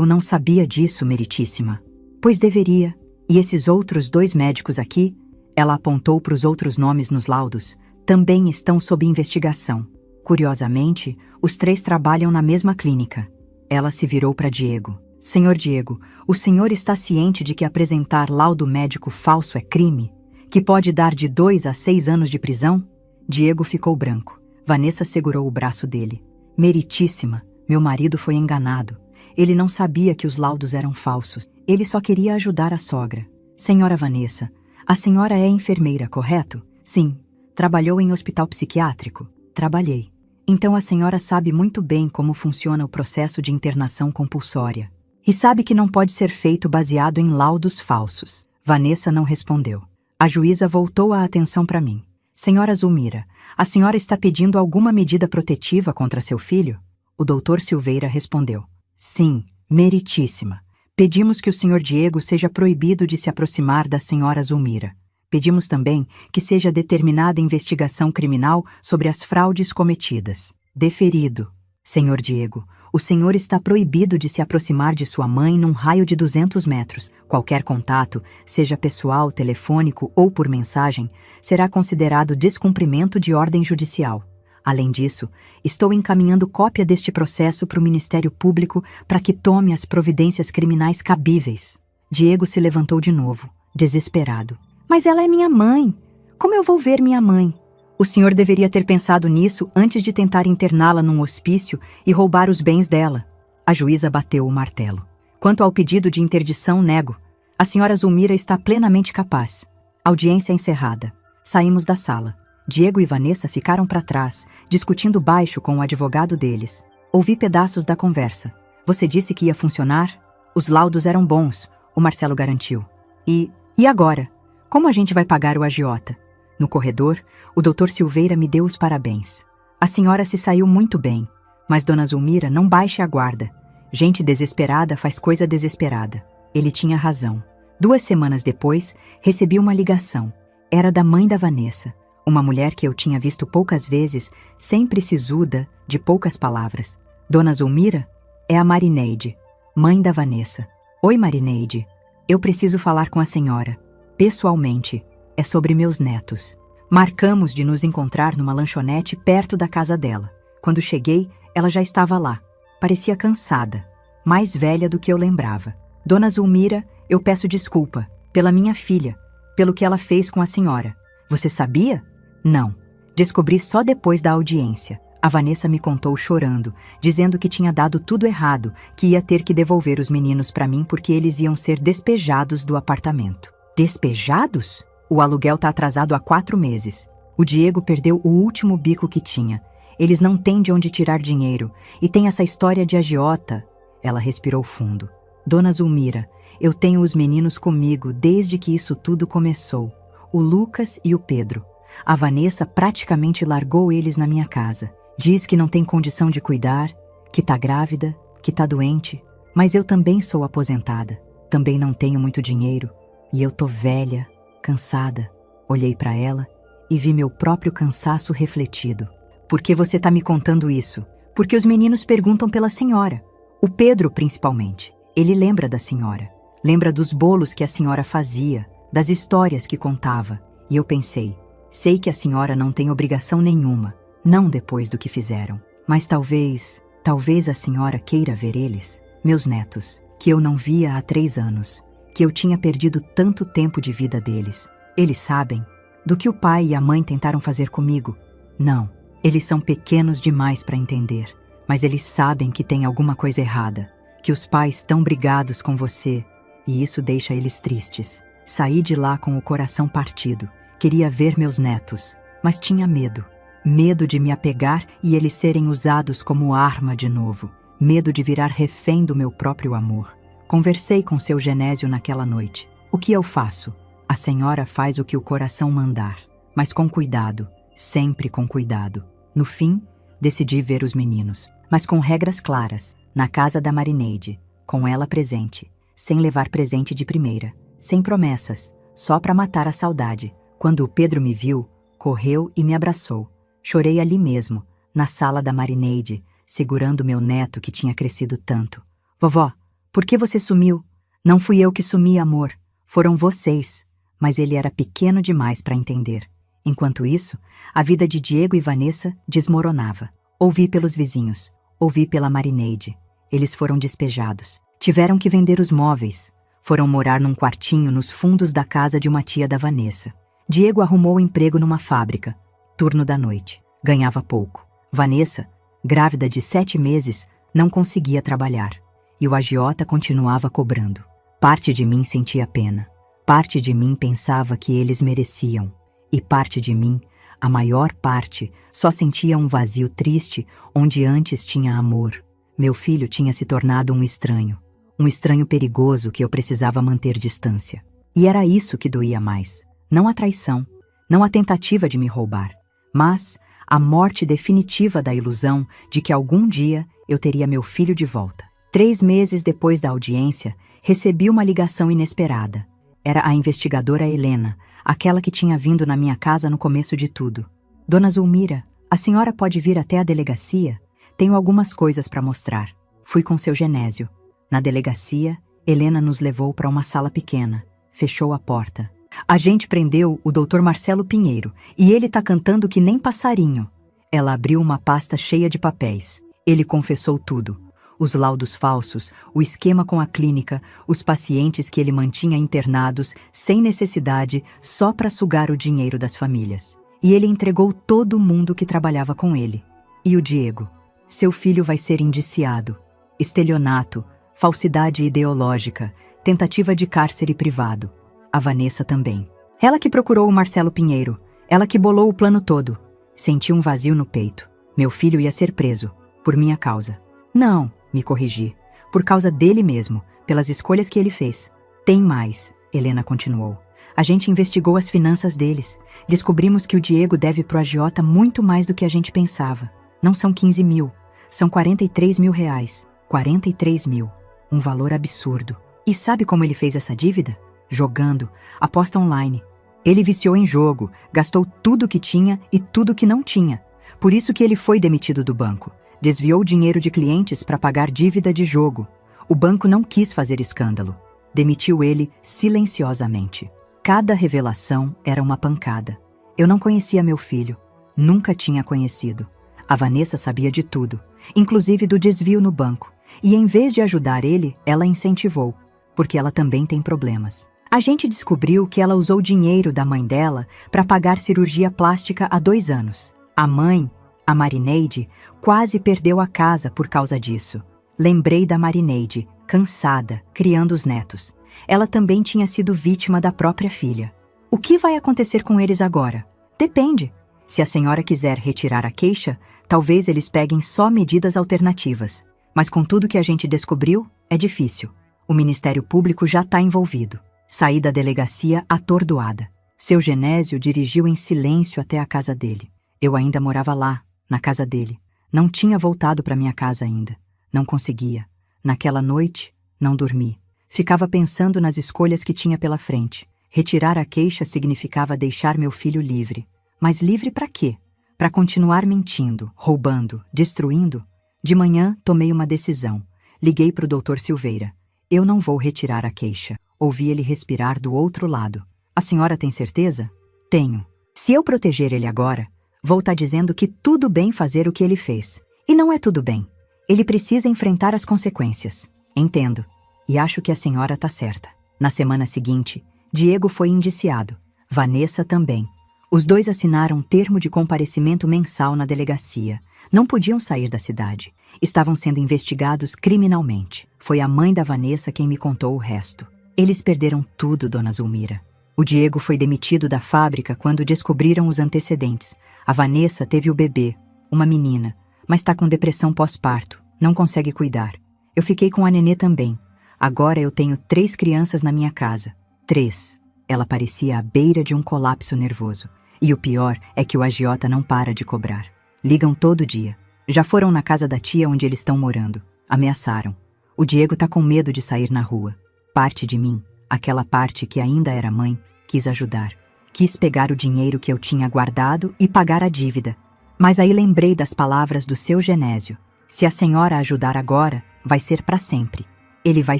não sabia disso, meritíssima. Pois deveria. E esses outros 2 médicos aqui, ela apontou para os outros nomes nos laudos, também estão sob investigação. Curiosamente, os 3 trabalham na mesma clínica. Ela se virou para Diego. Senhor Diego, o senhor está ciente de que apresentar laudo médico falso é crime? Que pode dar de 2 a 6 anos de prisão? Diego ficou branco. Vanessa segurou o braço dele. Meritíssima, meu marido foi enganado. Ele não sabia que os laudos eram falsos. Ele só queria ajudar a sogra. Senhora Vanessa, a senhora é enfermeira, correto? Sim. Trabalhou em hospital psiquiátrico? Trabalhei. Então a senhora sabe muito bem como funciona o processo de internação compulsória. E sabe que não pode ser feito baseado em laudos falsos. Vanessa não respondeu. A juíza voltou a atenção para mim. Senhora Zulmira, a senhora está pedindo alguma medida protetiva contra seu filho? O doutor Silveira respondeu. Sim, meritíssima. Pedimos que o senhor Diego seja proibido de se aproximar da senhora Zulmira. Pedimos também que seja determinada investigação criminal sobre as fraudes cometidas. Deferido. Senhor Diego, o senhor está proibido de se aproximar de sua mãe num raio de 200 metros. Qualquer contato, seja pessoal, telefônico ou por mensagem, será considerado descumprimento de ordem judicial. Além disso, estou encaminhando cópia deste processo para o Ministério Público para que tome as providências criminais cabíveis. Diego se levantou de novo, desesperado. Mas ela é minha mãe. Como eu vou ver minha mãe? O senhor deveria ter pensado nisso antes de tentar interná-la num hospício e roubar os bens dela. A juíza bateu o martelo. Quanto ao pedido de interdição, nego. A senhora Zulmira está plenamente capaz. Audiência encerrada. Saímos da sala. Diego e Vanessa ficaram para trás, discutindo baixo com o advogado deles. Ouvi pedaços da conversa. Você disse que ia funcionar? Os laudos eram bons, o Marcelo garantiu. E agora? Como a gente vai pagar o agiota? No corredor, o doutor Silveira me deu os parabéns. A senhora se saiu muito bem, mas dona Zulmira não baixe a guarda. Gente desesperada faz coisa desesperada. Ele tinha razão. 2 semanas depois, recebi uma ligação. Era da mãe da Vanessa, uma mulher que eu tinha visto poucas vezes, sempre sisuda, de poucas palavras. Dona Zulmira? É a Marineide, mãe da Vanessa. Oi, Marineide. Eu preciso falar com a senhora. Pessoalmente. É sobre meus netos. Marcamos de nos encontrar numa lanchonete perto da casa dela. Quando cheguei, ela já estava lá. Parecia cansada, mais velha do que eu lembrava. Dona Zulmira, eu peço desculpa, pela minha filha, pelo que ela fez com a senhora. Você sabia? Não. Descobri só depois da audiência. A Vanessa me contou chorando, dizendo que tinha dado tudo errado, que ia ter que devolver os meninos para mim porque eles iam ser despejados do apartamento. Despejados? O aluguel tá atrasado há 4 meses. O Diego perdeu o último bico que tinha. Eles não têm de onde tirar dinheiro. E tem essa história de agiota. Ela respirou fundo. Dona Zulmira, eu tenho os meninos comigo desde que isso tudo começou. O Lucas e o Pedro. A Vanessa praticamente largou eles na minha casa. Diz que não tem condição de cuidar, que tá grávida, que tá doente. Mas eu também sou aposentada. Também não tenho muito dinheiro. E eu tô velha. Cansada, olhei para ela e vi meu próprio cansaço refletido. Por que você tá me contando isso? Porque os meninos perguntam pela senhora. O Pedro, principalmente. Ele lembra da senhora. Lembra dos bolos que a senhora fazia, das histórias que contava. E eu pensei, sei que a senhora não tem obrigação nenhuma, não depois do que fizeram. Mas talvez a senhora queira ver eles, meus netos, que eu não via há 3 anos. Que eu tinha perdido tanto tempo de vida deles. Eles sabem do que o pai e a mãe tentaram fazer comigo? Não, eles são pequenos demais para entender. Mas eles sabem que tem alguma coisa errada. Que os pais estão brigados com você. E isso deixa eles tristes. Saí de lá com o coração partido. Queria ver meus netos. Mas tinha medo. Medo de me apegar e eles serem usados como arma de novo. Medo de virar refém do meu próprio amor. Conversei com seu Genésio naquela noite. O que eu faço? A senhora faz o que o coração mandar, mas com cuidado, sempre com cuidado. No fim, decidi ver os meninos, mas com regras claras, na casa da Marineide, com ela presente, sem levar presente de primeira, sem promessas, só para matar a saudade. Quando o Pedro me viu, correu e me abraçou. Chorei ali mesmo, na sala da Marineide, segurando meu neto que tinha crescido tanto. Vovó, por que você sumiu? Não fui eu que sumi, amor. Foram vocês. Mas ele era pequeno demais para entender. Enquanto isso, a vida de Diego e Vanessa desmoronava. Ouvi pelos vizinhos. Ouvi pela Marineide. Eles foram despejados. Tiveram que vender os móveis. Foram morar num quartinho nos fundos da casa de uma tia da Vanessa. Diego arrumou emprego numa fábrica. Turno da noite. Ganhava pouco. Vanessa, grávida de 7 meses, não conseguia trabalhar. E o agiota continuava cobrando. Parte de mim sentia pena. Parte de mim pensava que eles mereciam. E parte de mim, a maior parte, só sentia um vazio triste onde antes tinha amor. Meu filho tinha se tornado um estranho perigoso que eu precisava manter distância. E era isso que doía mais. Não a traição, não a tentativa de me roubar, mas a morte definitiva da ilusão de que algum dia eu teria meu filho de volta. 3 meses depois da audiência, recebi uma ligação inesperada. Era a investigadora Helena, aquela que tinha vindo na minha casa no começo de tudo. Dona Zulmira, a senhora pode vir até a delegacia? Tenho algumas coisas para mostrar. Fui com seu Genésio. Na delegacia, Helena nos levou para uma sala pequena. Fechou a porta. A gente prendeu o Dr. Marcelo Pinheiro e ele tá cantando que nem passarinho. Ela abriu uma pasta cheia de papéis. Ele confessou tudo. Os laudos falsos, o esquema com a clínica, os pacientes que ele mantinha internados sem necessidade só para sugar o dinheiro das famílias. E ele entregou todo mundo que trabalhava com ele. E o Diego? Seu filho vai ser indiciado. Estelionato, falsidade ideológica, tentativa de cárcere privado. A Vanessa também. Ela que procurou o Marcelo Pinheiro. Ela que bolou o plano todo. Senti um vazio no peito. Meu filho ia ser preso. Por minha causa. Não, me corrigi. Por causa dele mesmo. Pelas escolhas que ele fez. Tem mais, Helena continuou. A gente investigou as finanças deles. Descobrimos que o Diego deve pro agiota muito mais do que a gente pensava. Não são 15 mil. São 43 mil reais. 43 mil. Um valor absurdo. E sabe como ele fez essa dívida? Jogando. Aposta online. Ele viciou em jogo. Gastou tudo que tinha e tudo que não tinha. Por isso que ele foi demitido do banco. Desviou dinheiro de clientes para pagar dívida de jogo. O banco não quis fazer escândalo. Demitiu ele silenciosamente. Cada revelação era uma pancada. Eu não conhecia meu filho. Nunca tinha conhecido. A Vanessa sabia de tudo, inclusive do desvio no banco. E em vez de ajudar ele, ela incentivou, porque ela também tem problemas. A gente descobriu que ela usou dinheiro da mãe dela para pagar cirurgia plástica há 2 anos. A mãe, a Marineide, quase perdeu a casa por causa disso. Lembrei da Marineide, cansada, criando os netos. Ela também tinha sido vítima da própria filha. O que vai acontecer com eles agora? Depende. Se a senhora quiser retirar a queixa, talvez eles peguem só medidas alternativas. Mas com tudo que a gente descobriu, é difícil. O Ministério Público já está envolvido. Saí da delegacia atordoada. Seu Genésio dirigiu em silêncio até a casa dele. Eu ainda morava lá, na casa dele. Não tinha voltado para minha casa ainda. Não conseguia. Naquela noite, não dormi. Ficava pensando nas escolhas que tinha pela frente. Retirar a queixa significava deixar meu filho livre. Mas livre para quê? Para continuar mentindo, roubando, destruindo? De manhã, tomei uma decisão. Liguei para o Dr. Silveira. Eu não vou retirar a queixa. Ouvi ele respirar do outro lado. A senhora tem certeza? Tenho. Se eu proteger ele agora, vou estar dizendo que tudo bem fazer o que ele fez. E não é tudo bem. Ele precisa enfrentar as consequências. Entendo. E acho que a senhora está certa. Na semana seguinte, Diego foi indiciado. Vanessa também. Os dois assinaram termo de comparecimento mensal na delegacia. Não podiam sair da cidade. Estavam sendo investigados criminalmente. Foi a mãe da Vanessa quem me contou o resto. Eles perderam tudo, dona Zulmira. O Diego foi demitido da fábrica quando descobriram os antecedentes. A Vanessa teve o bebê, uma menina, mas está com depressão pós-parto. Não consegue cuidar. Eu fiquei com a nenê também. Agora eu tenho 3 crianças na minha casa. 3. Ela parecia à beira de um colapso nervoso. E o pior é que o agiota não para de cobrar. Ligam todo dia. Já foram na casa da tia onde eles estão morando. Ameaçaram. O Diego tá com medo de sair na rua. Parte de mim, aquela parte que ainda era mãe, quis ajudar. Quis pegar o dinheiro que eu tinha guardado e pagar a dívida. Mas aí lembrei das palavras do seu Genésio. Se a senhora ajudar agora, vai ser para sempre. Ele vai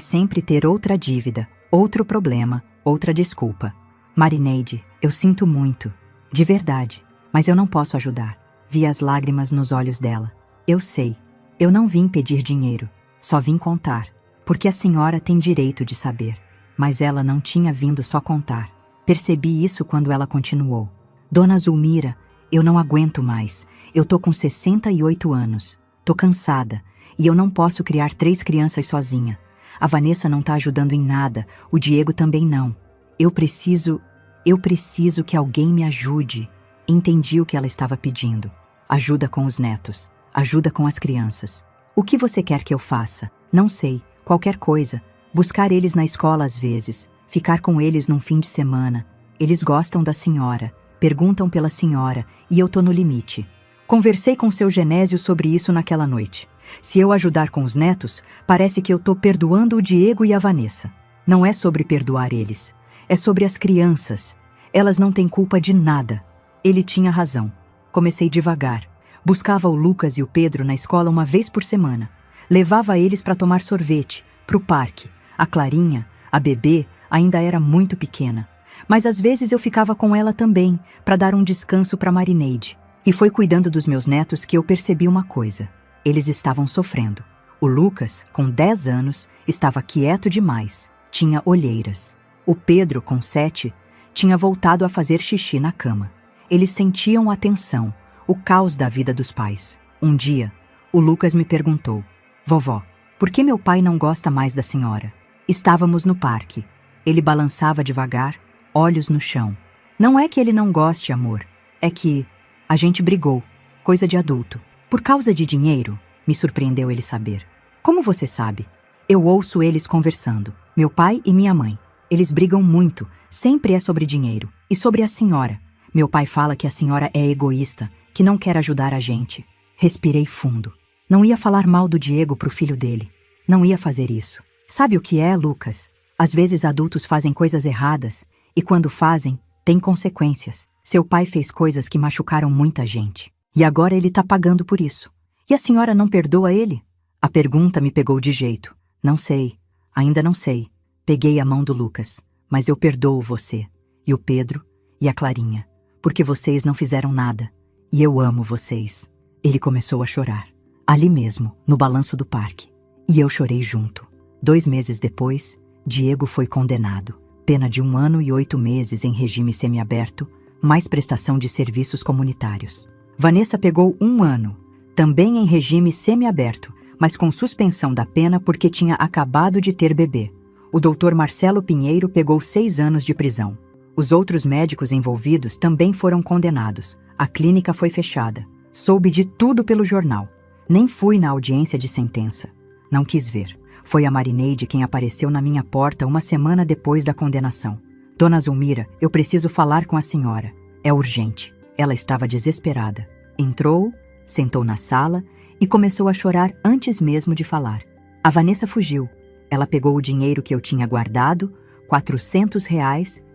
sempre ter outra dívida, outro problema, outra desculpa. Marineide, eu sinto muito. De verdade. Mas eu não posso ajudar. Vi as lágrimas nos olhos dela. Eu sei. Eu não vim pedir dinheiro. Só vim contar. Porque a senhora tem direito de saber. Mas ela não tinha vindo só contar. Percebi isso quando ela continuou. Dona Zulmira, eu não aguento mais. Eu tô com 68 anos. Tô cansada. E eu não posso criar 3 crianças sozinha. A Vanessa não tá ajudando em nada. O Diego também não. Eu preciso que alguém me ajude. Entendi o que ela estava pedindo. Ajuda com os netos. Ajuda com as crianças. O que você quer que eu faça? Não sei. Qualquer coisa. Buscar eles na escola às vezes. ficar com eles num fim de semana. Eles gostam da senhora, perguntam pela senhora e eu tô no limite. Conversei com seu Genésio sobre isso naquela noite. Se eu ajudar com os netos, parece que eu tô perdoando o Diego e a Vanessa. Não é sobre perdoar eles, é sobre as crianças. Elas não têm culpa de nada. Ele tinha razão. Comecei devagar. Buscava o Lucas e o Pedro na escola uma vez por semana. Levava eles para tomar sorvete, pro parque. A Clarinha, a bebê, ainda era muito pequena. Mas às vezes eu ficava com ela também, para dar um descanso para Marineide. E foi cuidando dos meus netos que eu percebi uma coisa. Eles estavam sofrendo. O Lucas, com 10 anos, estava quieto demais. Tinha olheiras. O Pedro, com 7, tinha voltado a fazer xixi na cama. Eles sentiam a tensão, o caos da vida dos pais. Um dia, o Lucas me perguntou: Vovó, por que meu pai não gosta mais da senhora? Estávamos no parque. Ele balançava devagar, olhos no chão. Não é que ele não goste, amor. É que a gente brigou. Coisa de adulto. Por causa de dinheiro? Me surpreendeu ele saber. Como você sabe? Eu ouço eles conversando. Meu pai e minha mãe. Eles brigam muito. Sempre é sobre dinheiro. E sobre a senhora. Meu pai fala que a senhora é egoísta, que não quer ajudar a gente. Respirei fundo. Não ia falar mal do Diego pro filho dele. Não ia fazer isso. Sabe o que é, Lucas? Às vezes adultos fazem coisas erradas e quando fazem, tem consequências. Seu pai fez coisas que machucaram muita gente. E agora ele tá pagando por isso. E a senhora não perdoa ele? A pergunta me pegou de jeito. Não sei. Ainda não sei. Peguei a mão do Lucas. Mas eu perdoo você. E o Pedro. E a Clarinha. Porque vocês não fizeram nada. E eu amo vocês. Ele começou a chorar. Ali mesmo, no balanço do parque. E eu chorei junto. 2 meses depois, Diego foi condenado. Pena de 1 ano e 8 meses em regime semiaberto, mais prestação de serviços comunitários. Vanessa pegou 1 ano, também em regime semiaberto, mas com suspensão da pena porque tinha acabado de ter bebê. O doutor Marcelo Pinheiro pegou 6 anos de prisão. Os outros médicos envolvidos também foram condenados. A clínica foi fechada. Soube de tudo pelo jornal. Nem fui na audiência de sentença. Não quis ver. Foi a Marineide quem apareceu na minha porta 1 semana depois da condenação. Dona Zulmira, eu preciso falar com a senhora. É urgente. Ela estava desesperada. Entrou, sentou na sala e começou a chorar antes mesmo de falar. A Vanessa fugiu. Ela pegou o dinheiro que eu tinha guardado, R$ 400,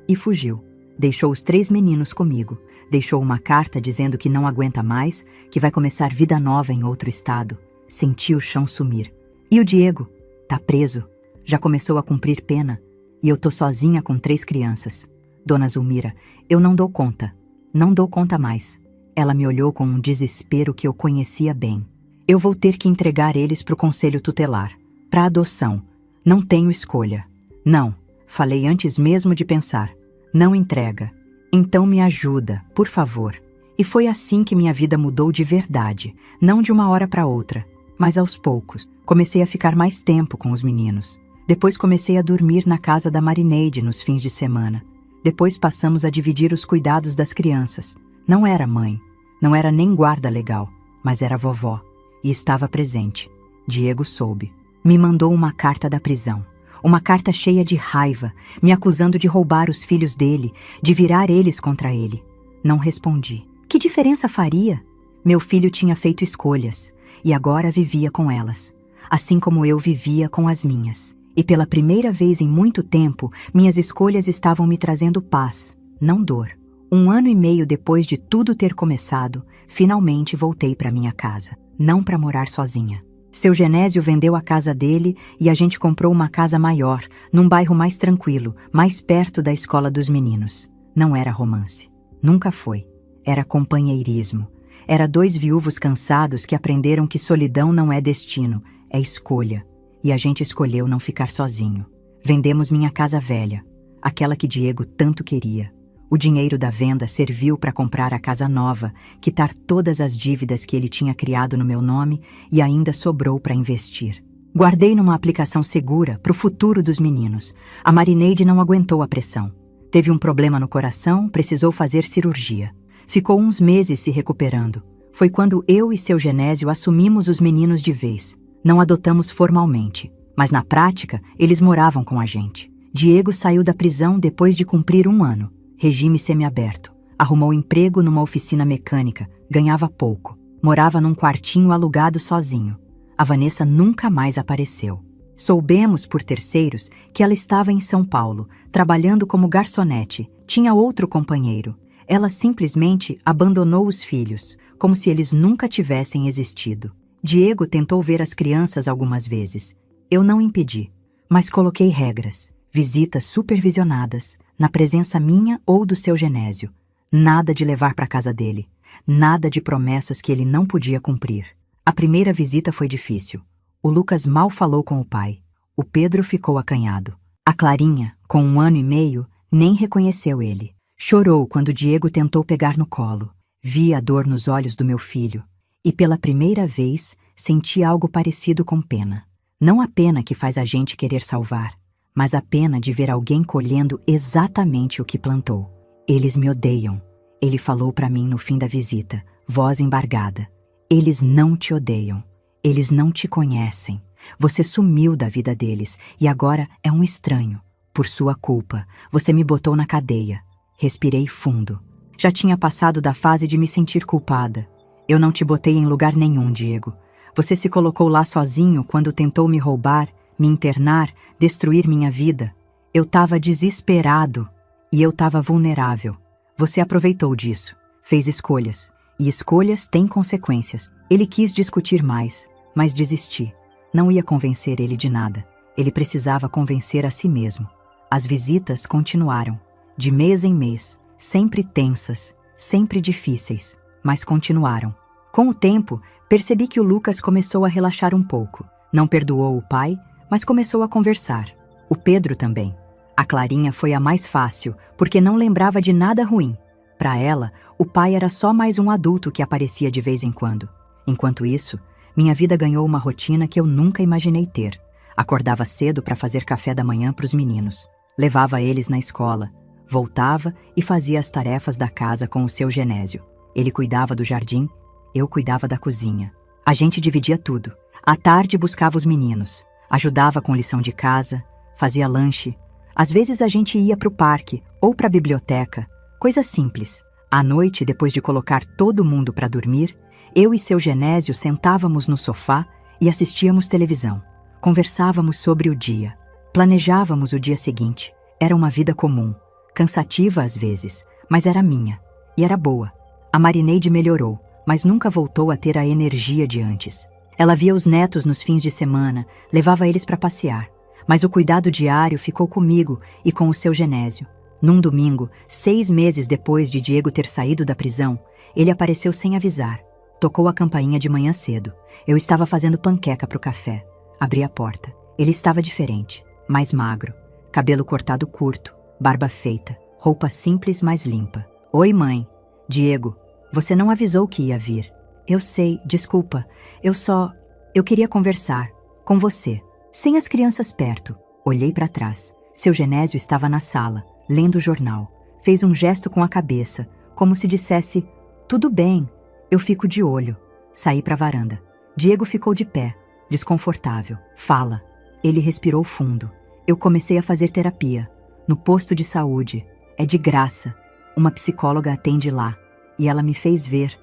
e fugiu. Deixou os 3 meninos comigo. Deixou uma carta dizendo que não aguenta mais, que vai começar vida nova em outro estado. Senti o chão sumir. E o Diego? Tá preso. Já começou a cumprir pena. E eu tô sozinha com 3 crianças. Dona Zulmira, eu não dou conta. Não dou conta mais. Ela me olhou com um desespero que eu conhecia bem. Eu vou ter que entregar eles pro conselho tutelar. Pra adoção. Não tenho escolha. Não. Falei antes mesmo de pensar. Não entrega. Então me ajuda, por favor. E foi assim que minha vida mudou de verdade. Não de uma hora para outra. Mas aos poucos. Comecei a ficar mais tempo com os meninos. Depois comecei a dormir na casa da Marineide nos fins de semana. Depois passamos a dividir os cuidados das crianças. Não era mãe. Não era nem guarda legal. Mas era vovó. E estava presente. Diego soube. Me mandou uma carta da prisão. Uma carta cheia de raiva, me acusando de roubar os filhos dele, de virar eles contra ele. Não respondi. Que diferença faria? Meu filho tinha feito escolhas, e agora vivia com elas, assim como eu vivia com as minhas. E pela primeira vez em muito tempo, minhas escolhas estavam me trazendo paz, não dor. 1 ano e meio depois de tudo ter começado, finalmente voltei para minha casa, não para morar sozinha. Seu Genésio vendeu a casa dele e a gente comprou uma casa maior, num bairro mais tranquilo, mais perto da escola dos meninos. Não era romance. Nunca foi. Era companheirismo. Era 2 viúvos cansados que aprenderam que solidão não é destino, é escolha. E a gente escolheu não ficar sozinho. Vendemos minha casa velha, aquela que Diego tanto queria. O dinheiro da venda serviu para comprar a casa nova, quitar todas as dívidas que ele tinha criado no meu nome e ainda sobrou para investir. Guardei numa aplicação segura para o futuro dos meninos. A Marineide não aguentou a pressão. Teve um problema no coração, precisou fazer cirurgia. Ficou uns meses se recuperando. Foi quando eu e seu Genésio assumimos os meninos de vez. Não adotamos formalmente, mas na prática eles moravam com a gente. Diego saiu da prisão depois de cumprir 1 ano, regime semiaberto. Arrumou emprego numa oficina mecânica, ganhava pouco. Morava num quartinho alugado sozinho. A Vanessa nunca mais apareceu. Soubemos por terceiros que ela estava em São Paulo, trabalhando como garçonete. Tinha outro companheiro. Ela simplesmente abandonou os filhos, como se eles nunca tivessem existido. Diego tentou ver as crianças algumas vezes. Eu não impedi, mas coloquei regras, visitas supervisionadas, na presença minha ou do seu Genésio. Nada de levar para casa dele, nada de promessas que ele não podia cumprir. A primeira visita foi difícil. O Lucas mal falou com o pai. O Pedro ficou acanhado. A Clarinha, com 1 ano e meio, nem reconheceu ele. Chorou quando Diego tentou pegar no colo. Vi a dor nos olhos do meu filho. E pela primeira vez, senti algo parecido com pena. Não a pena que faz a gente querer salvar, mas a pena de ver alguém colhendo exatamente o que plantou. Eles me odeiam. Ele falou para mim no fim da visita, voz embargada. Eles não te odeiam. Eles não te conhecem. Você sumiu da vida deles e agora é um estranho. Por sua culpa, você me botou na cadeia. Respirei fundo. Já tinha passado da fase de me sentir culpada. Eu não te botei em lugar nenhum, Diego. Você se colocou lá sozinho quando tentou me roubar, me internar, destruir minha vida. Eu estava desesperado e eu estava vulnerável. Você aproveitou disso, fez escolhas. E escolhas têm consequências. Ele quis discutir mais, mas desisti. Não ia convencer ele de nada. Ele precisava convencer a si mesmo. As visitas continuaram, de mês em mês, sempre tensas, sempre difíceis, mas continuaram. Com o tempo, percebi que o Lucas começou a relaxar um pouco. Não perdoou o pai, mas começou a conversar. O Pedro também. A Clarinha foi a mais fácil, porque não lembrava de nada ruim. Para ela, o pai era só mais um adulto que aparecia de vez em quando. Enquanto isso, minha vida ganhou uma rotina que eu nunca imaginei ter. Acordava cedo para fazer café da manhã para os meninos. Levava eles na escola. Voltava e fazia as tarefas da casa com o seu Genésio. Ele cuidava do jardim, eu cuidava da cozinha. A gente dividia tudo. À tarde buscava os meninos. Ajudava com lição de casa, fazia lanche. Às vezes a gente ia para o parque ou para a biblioteca. Coisa simples. À noite, depois de colocar todo mundo para dormir, eu e seu Genésio sentávamos no sofá e assistíamos televisão. Conversávamos sobre o dia. Planejávamos o dia seguinte. Era uma vida comum. Cansativa às vezes, mas era minha. E era boa. A Marineide melhorou, mas nunca voltou a ter a energia de antes. Ela via os netos nos fins de semana, levava eles para passear. Mas o cuidado diário ficou comigo e com o seu Genésio. Num domingo, 6 meses depois de Diego ter saído da prisão, ele apareceu sem avisar. Tocou a campainha de manhã cedo. Eu estava fazendo panqueca para o café. Abri a porta. Ele estava diferente, mais magro. Cabelo cortado curto, barba feita, roupa simples, mas limpa. Oi, mãe. Diego, você não avisou que ia vir. Eu sei, desculpa. Eu queria conversar. Com você. Sem as crianças perto. Olhei para trás. Seu Genésio estava na sala, lendo o jornal. Fez um gesto com a cabeça, como se dissesse, tudo bem, eu fico de olho. Saí para a varanda. Diego ficou de pé, desconfortável. Fala. Ele respirou fundo. Eu comecei a fazer terapia. No posto de saúde. É de graça. Uma psicóloga atende lá. E ela me fez ver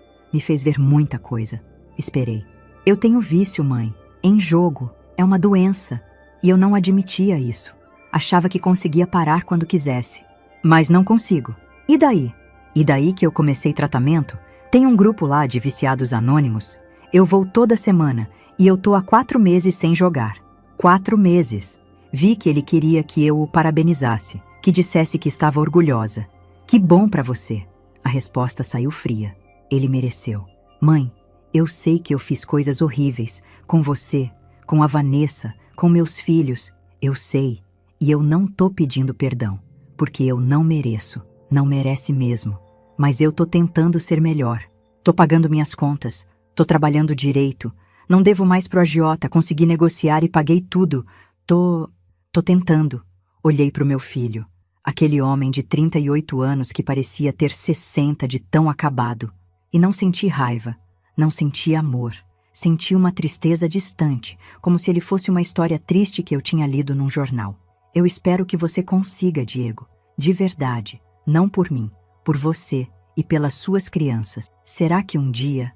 muita coisa. Esperei. Eu tenho vício, mãe. Em jogo. É uma doença. E eu não admitia isso. Achava que conseguia parar quando quisesse. Mas não consigo. E daí? E daí que eu comecei tratamento? Tem um grupo lá de viciados anônimos. Eu vou toda semana e eu tô há 4 meses sem jogar. 4 meses. Vi que ele queria que eu o parabenizasse, que dissesse que estava orgulhosa. Que bom pra você. A resposta saiu fria. Ele mereceu. Mãe, eu sei que eu fiz coisas horríveis. Com você, com a Vanessa, com meus filhos. Eu sei. E eu não tô pedindo perdão, porque eu não mereço. Não merece mesmo. Mas eu tô tentando ser melhor. Tô pagando minhas contas. Tô trabalhando direito. Não devo mais pro agiota, consegui negociar e paguei tudo. Tô tentando. Olhei pro meu filho. Aquele homem de 38 anos que parecia ter 60 de tão acabado. E não senti raiva. Não senti amor. Senti uma tristeza distante, como se ele fosse uma história triste que eu tinha lido num jornal. Eu espero que você consiga, Diego. De verdade. Não por mim, por você e pelas suas crianças. Será que um dia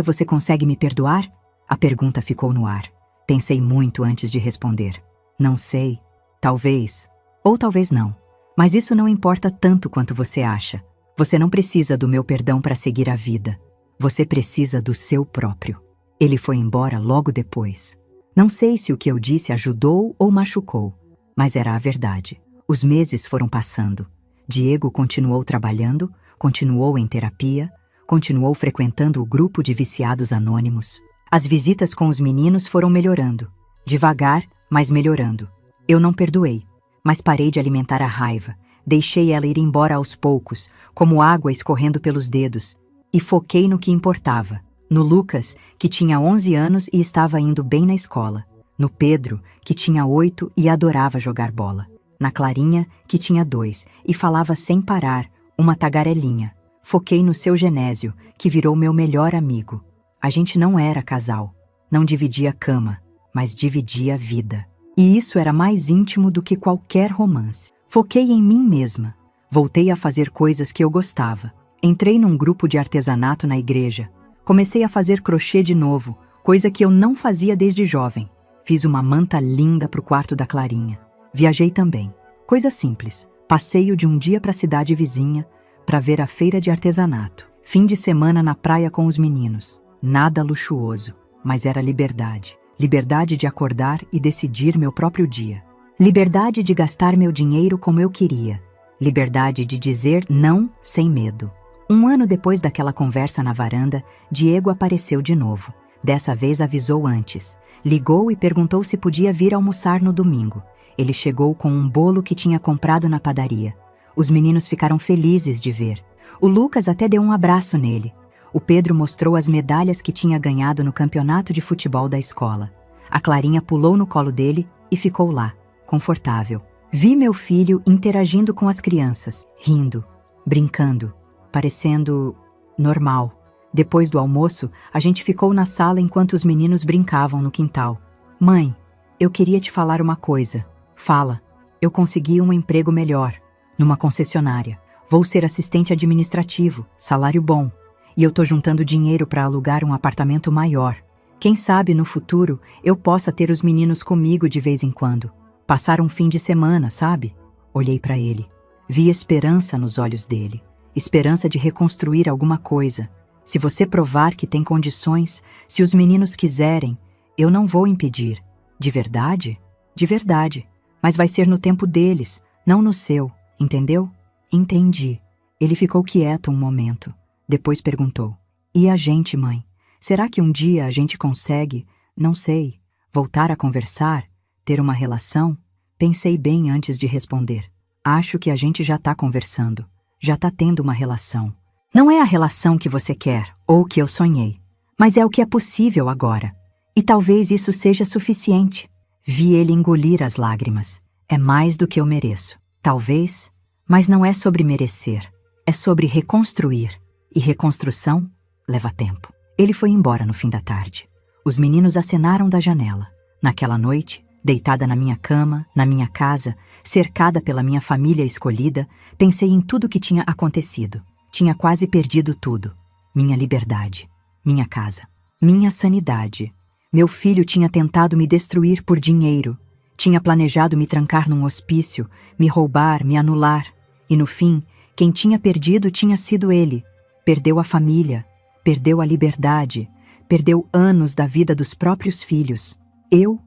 você consegue me perdoar? A pergunta ficou no ar. Pensei muito antes de responder. Não sei. Talvez. Ou talvez não. Mas isso não importa tanto quanto você acha. Você não precisa do meu perdão para seguir a vida. Você precisa do seu próprio. Ele foi embora logo depois. Não sei se o que eu disse ajudou ou machucou, mas era a verdade. Os meses foram passando. Diego continuou trabalhando, continuou em terapia, continuou frequentando o grupo de viciados anônimos. As visitas com os meninos foram melhorando. Devagar, mas melhorando. Eu não perdoei, mas parei de alimentar a raiva. Deixei ela ir embora aos poucos, como água escorrendo pelos dedos, e foquei no que importava. No Lucas, que tinha 11 anos e estava indo bem na escola. No Pedro, que tinha 8 e adorava jogar bola. Na Clarinha, que tinha 2 e falava sem parar, uma tagarelinha. Foquei no seu Genésio, que virou meu melhor amigo. A gente não era casal, não dividia cama, mas dividia vida. E isso era mais íntimo do que qualquer romance. Foquei em mim mesma. Voltei a fazer coisas que eu gostava. Entrei num grupo de artesanato na igreja. Comecei a fazer crochê de novo, coisa que eu não fazia desde jovem. Fiz uma manta linda para o quarto da Clarinha. Viajei também. Coisa simples. Passeio de um dia para a cidade vizinha, para ver a feira de artesanato. Fim de semana na praia com os meninos. Nada luxuoso, mas era liberdade. Liberdade de acordar e decidir meu próprio dia. Liberdade de gastar meu dinheiro como eu queria. Liberdade de dizer não sem medo. Um ano depois daquela conversa na varanda, Diego apareceu de novo. Dessa vez avisou antes. Ligou e perguntou se podia vir almoçar no domingo. Ele chegou com um bolo que tinha comprado na padaria. Os meninos ficaram felizes de ver. O Lucas até deu um abraço nele. O Pedro mostrou as medalhas que tinha ganhado no campeonato de futebol da escola. A Clarinha pulou no colo dele e ficou lá, confortável. Vi meu filho interagindo com as crianças, rindo, brincando, parecendo normal. Depois do almoço, a gente ficou na sala enquanto os meninos brincavam no quintal. Mãe, eu queria te falar uma coisa. Fala, eu consegui um emprego melhor, numa concessionária. Vou ser assistente administrativo, salário bom. E eu tô juntando dinheiro para alugar um apartamento maior. Quem sabe no futuro eu possa ter os meninos comigo de vez em quando. Passar um fim de semana, sabe? Olhei para ele. Vi esperança nos olhos dele. Esperança de reconstruir alguma coisa. Se você provar que tem condições, se os meninos quiserem, eu não vou impedir. De verdade? De verdade. Mas vai ser no tempo deles, não no seu. Entendeu? Entendi. Ele ficou quieto um momento. Depois perguntou. E a gente, mãe? Será que um dia a gente consegue, não sei, voltar a conversar, ter uma relação? Pensei bem antes de responder. Acho que a gente já tá conversando. Já tá tendo uma relação. Não é a relação que você quer, ou que eu sonhei, mas é o que é possível agora. E talvez isso seja suficiente. Vi ele engolir as lágrimas. É mais do que eu mereço. Talvez, mas não é sobre merecer. É sobre reconstruir. E reconstrução leva tempo. Ele foi embora no fim da tarde. Os meninos acenaram da janela. Naquela noite, deitada na minha cama, na minha casa, cercada pela minha família escolhida, pensei em tudo que tinha acontecido. Tinha quase perdido tudo. Minha liberdade, minha casa, minha sanidade. Meu filho tinha tentado me destruir por dinheiro. Tinha planejado me trancar num hospício, me roubar, me anular. E no fim, quem tinha perdido tinha sido ele. Perdeu a família, perdeu a liberdade, perdeu anos da vida dos próprios filhos. Eu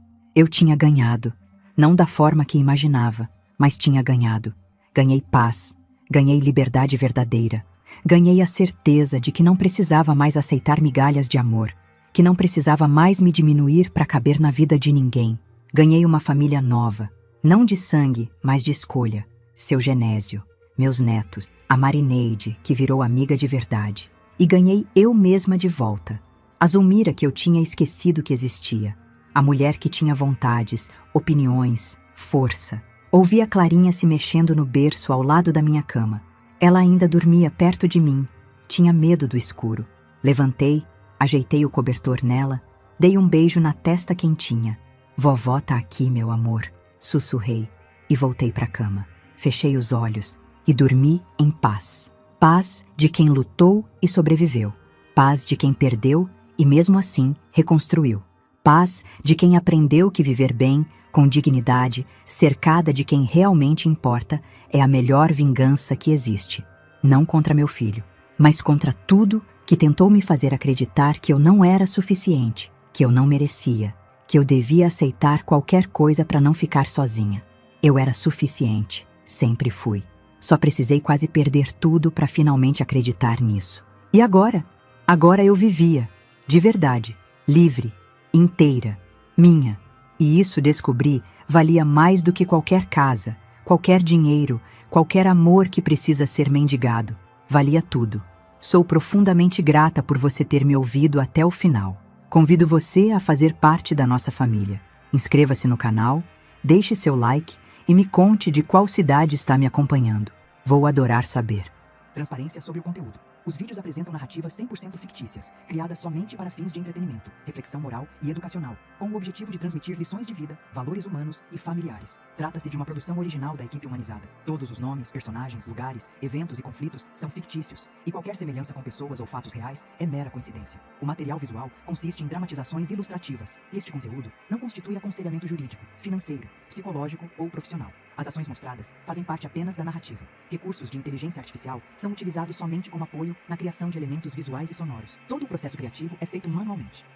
tinha ganhado. Não da forma que imaginava, mas tinha ganhado. Ganhei paz, ganhei liberdade verdadeira. Ganhei a certeza de que não precisava mais aceitar migalhas de amor, que não precisava mais me diminuir para caber na vida de ninguém. Ganhei uma família nova, não de sangue, mas de escolha. Seu Genésio, meus netos, a Marineide, que virou amiga de verdade. E ganhei eu mesma de volta. A Zulmira que eu tinha esquecido que existia. A mulher que tinha vontades, opiniões, força. Ouvi a Clarinha se mexendo no berço ao lado da minha cama. Ela ainda dormia perto de mim. Tinha medo do escuro. Levantei, ajeitei o cobertor nela, dei um beijo na testa quentinha. Vovó tá aqui, meu amor. sussurrei e voltei para a cama. Fechei os olhos e dormi em paz. Paz de quem lutou e sobreviveu. Paz de quem perdeu e mesmo assim reconstruiu. Paz de quem aprendeu que viver bem, com dignidade, cercada de quem realmente importa, é a melhor vingança que existe. Não contra meu filho, mas contra tudo que tentou me fazer acreditar que eu não era suficiente, que eu não merecia, que eu devia aceitar qualquer coisa para não ficar sozinha. Eu era suficiente, sempre fui. Só precisei quase perder tudo para finalmente acreditar nisso. E agora? Agora eu vivia, de verdade, livre, inteira, minha. E isso descobri valia mais do que qualquer casa, qualquer dinheiro, qualquer amor que precisa ser mendigado. Valia tudo. Sou profundamente grata por você ter me ouvido até o final. Convido você a fazer parte da nossa família. Inscreva-se no canal, deixe seu like e me conte de qual cidade está me acompanhando. Vou adorar saber. Transparência sobre o conteúdo. Os vídeos apresentam narrativas 100% fictícias, criadas somente para fins de entretenimento, reflexão moral e educacional, com o objetivo de transmitir lições de vida, valores humanos e familiares. Trata-se de uma produção original da equipe humanizada. Todos os nomes, personagens, lugares, eventos e conflitos são fictícios, e qualquer semelhança com pessoas ou fatos reais é mera coincidência. O material visual consiste em dramatizações ilustrativas. Este conteúdo não constitui aconselhamento jurídico, financeiro, psicológico ou profissional. As ações mostradas fazem parte apenas da narrativa. Recursos de inteligência artificial são utilizados somente como apoio na criação de elementos visuais e sonoros. Todo o processo criativo é feito manualmente.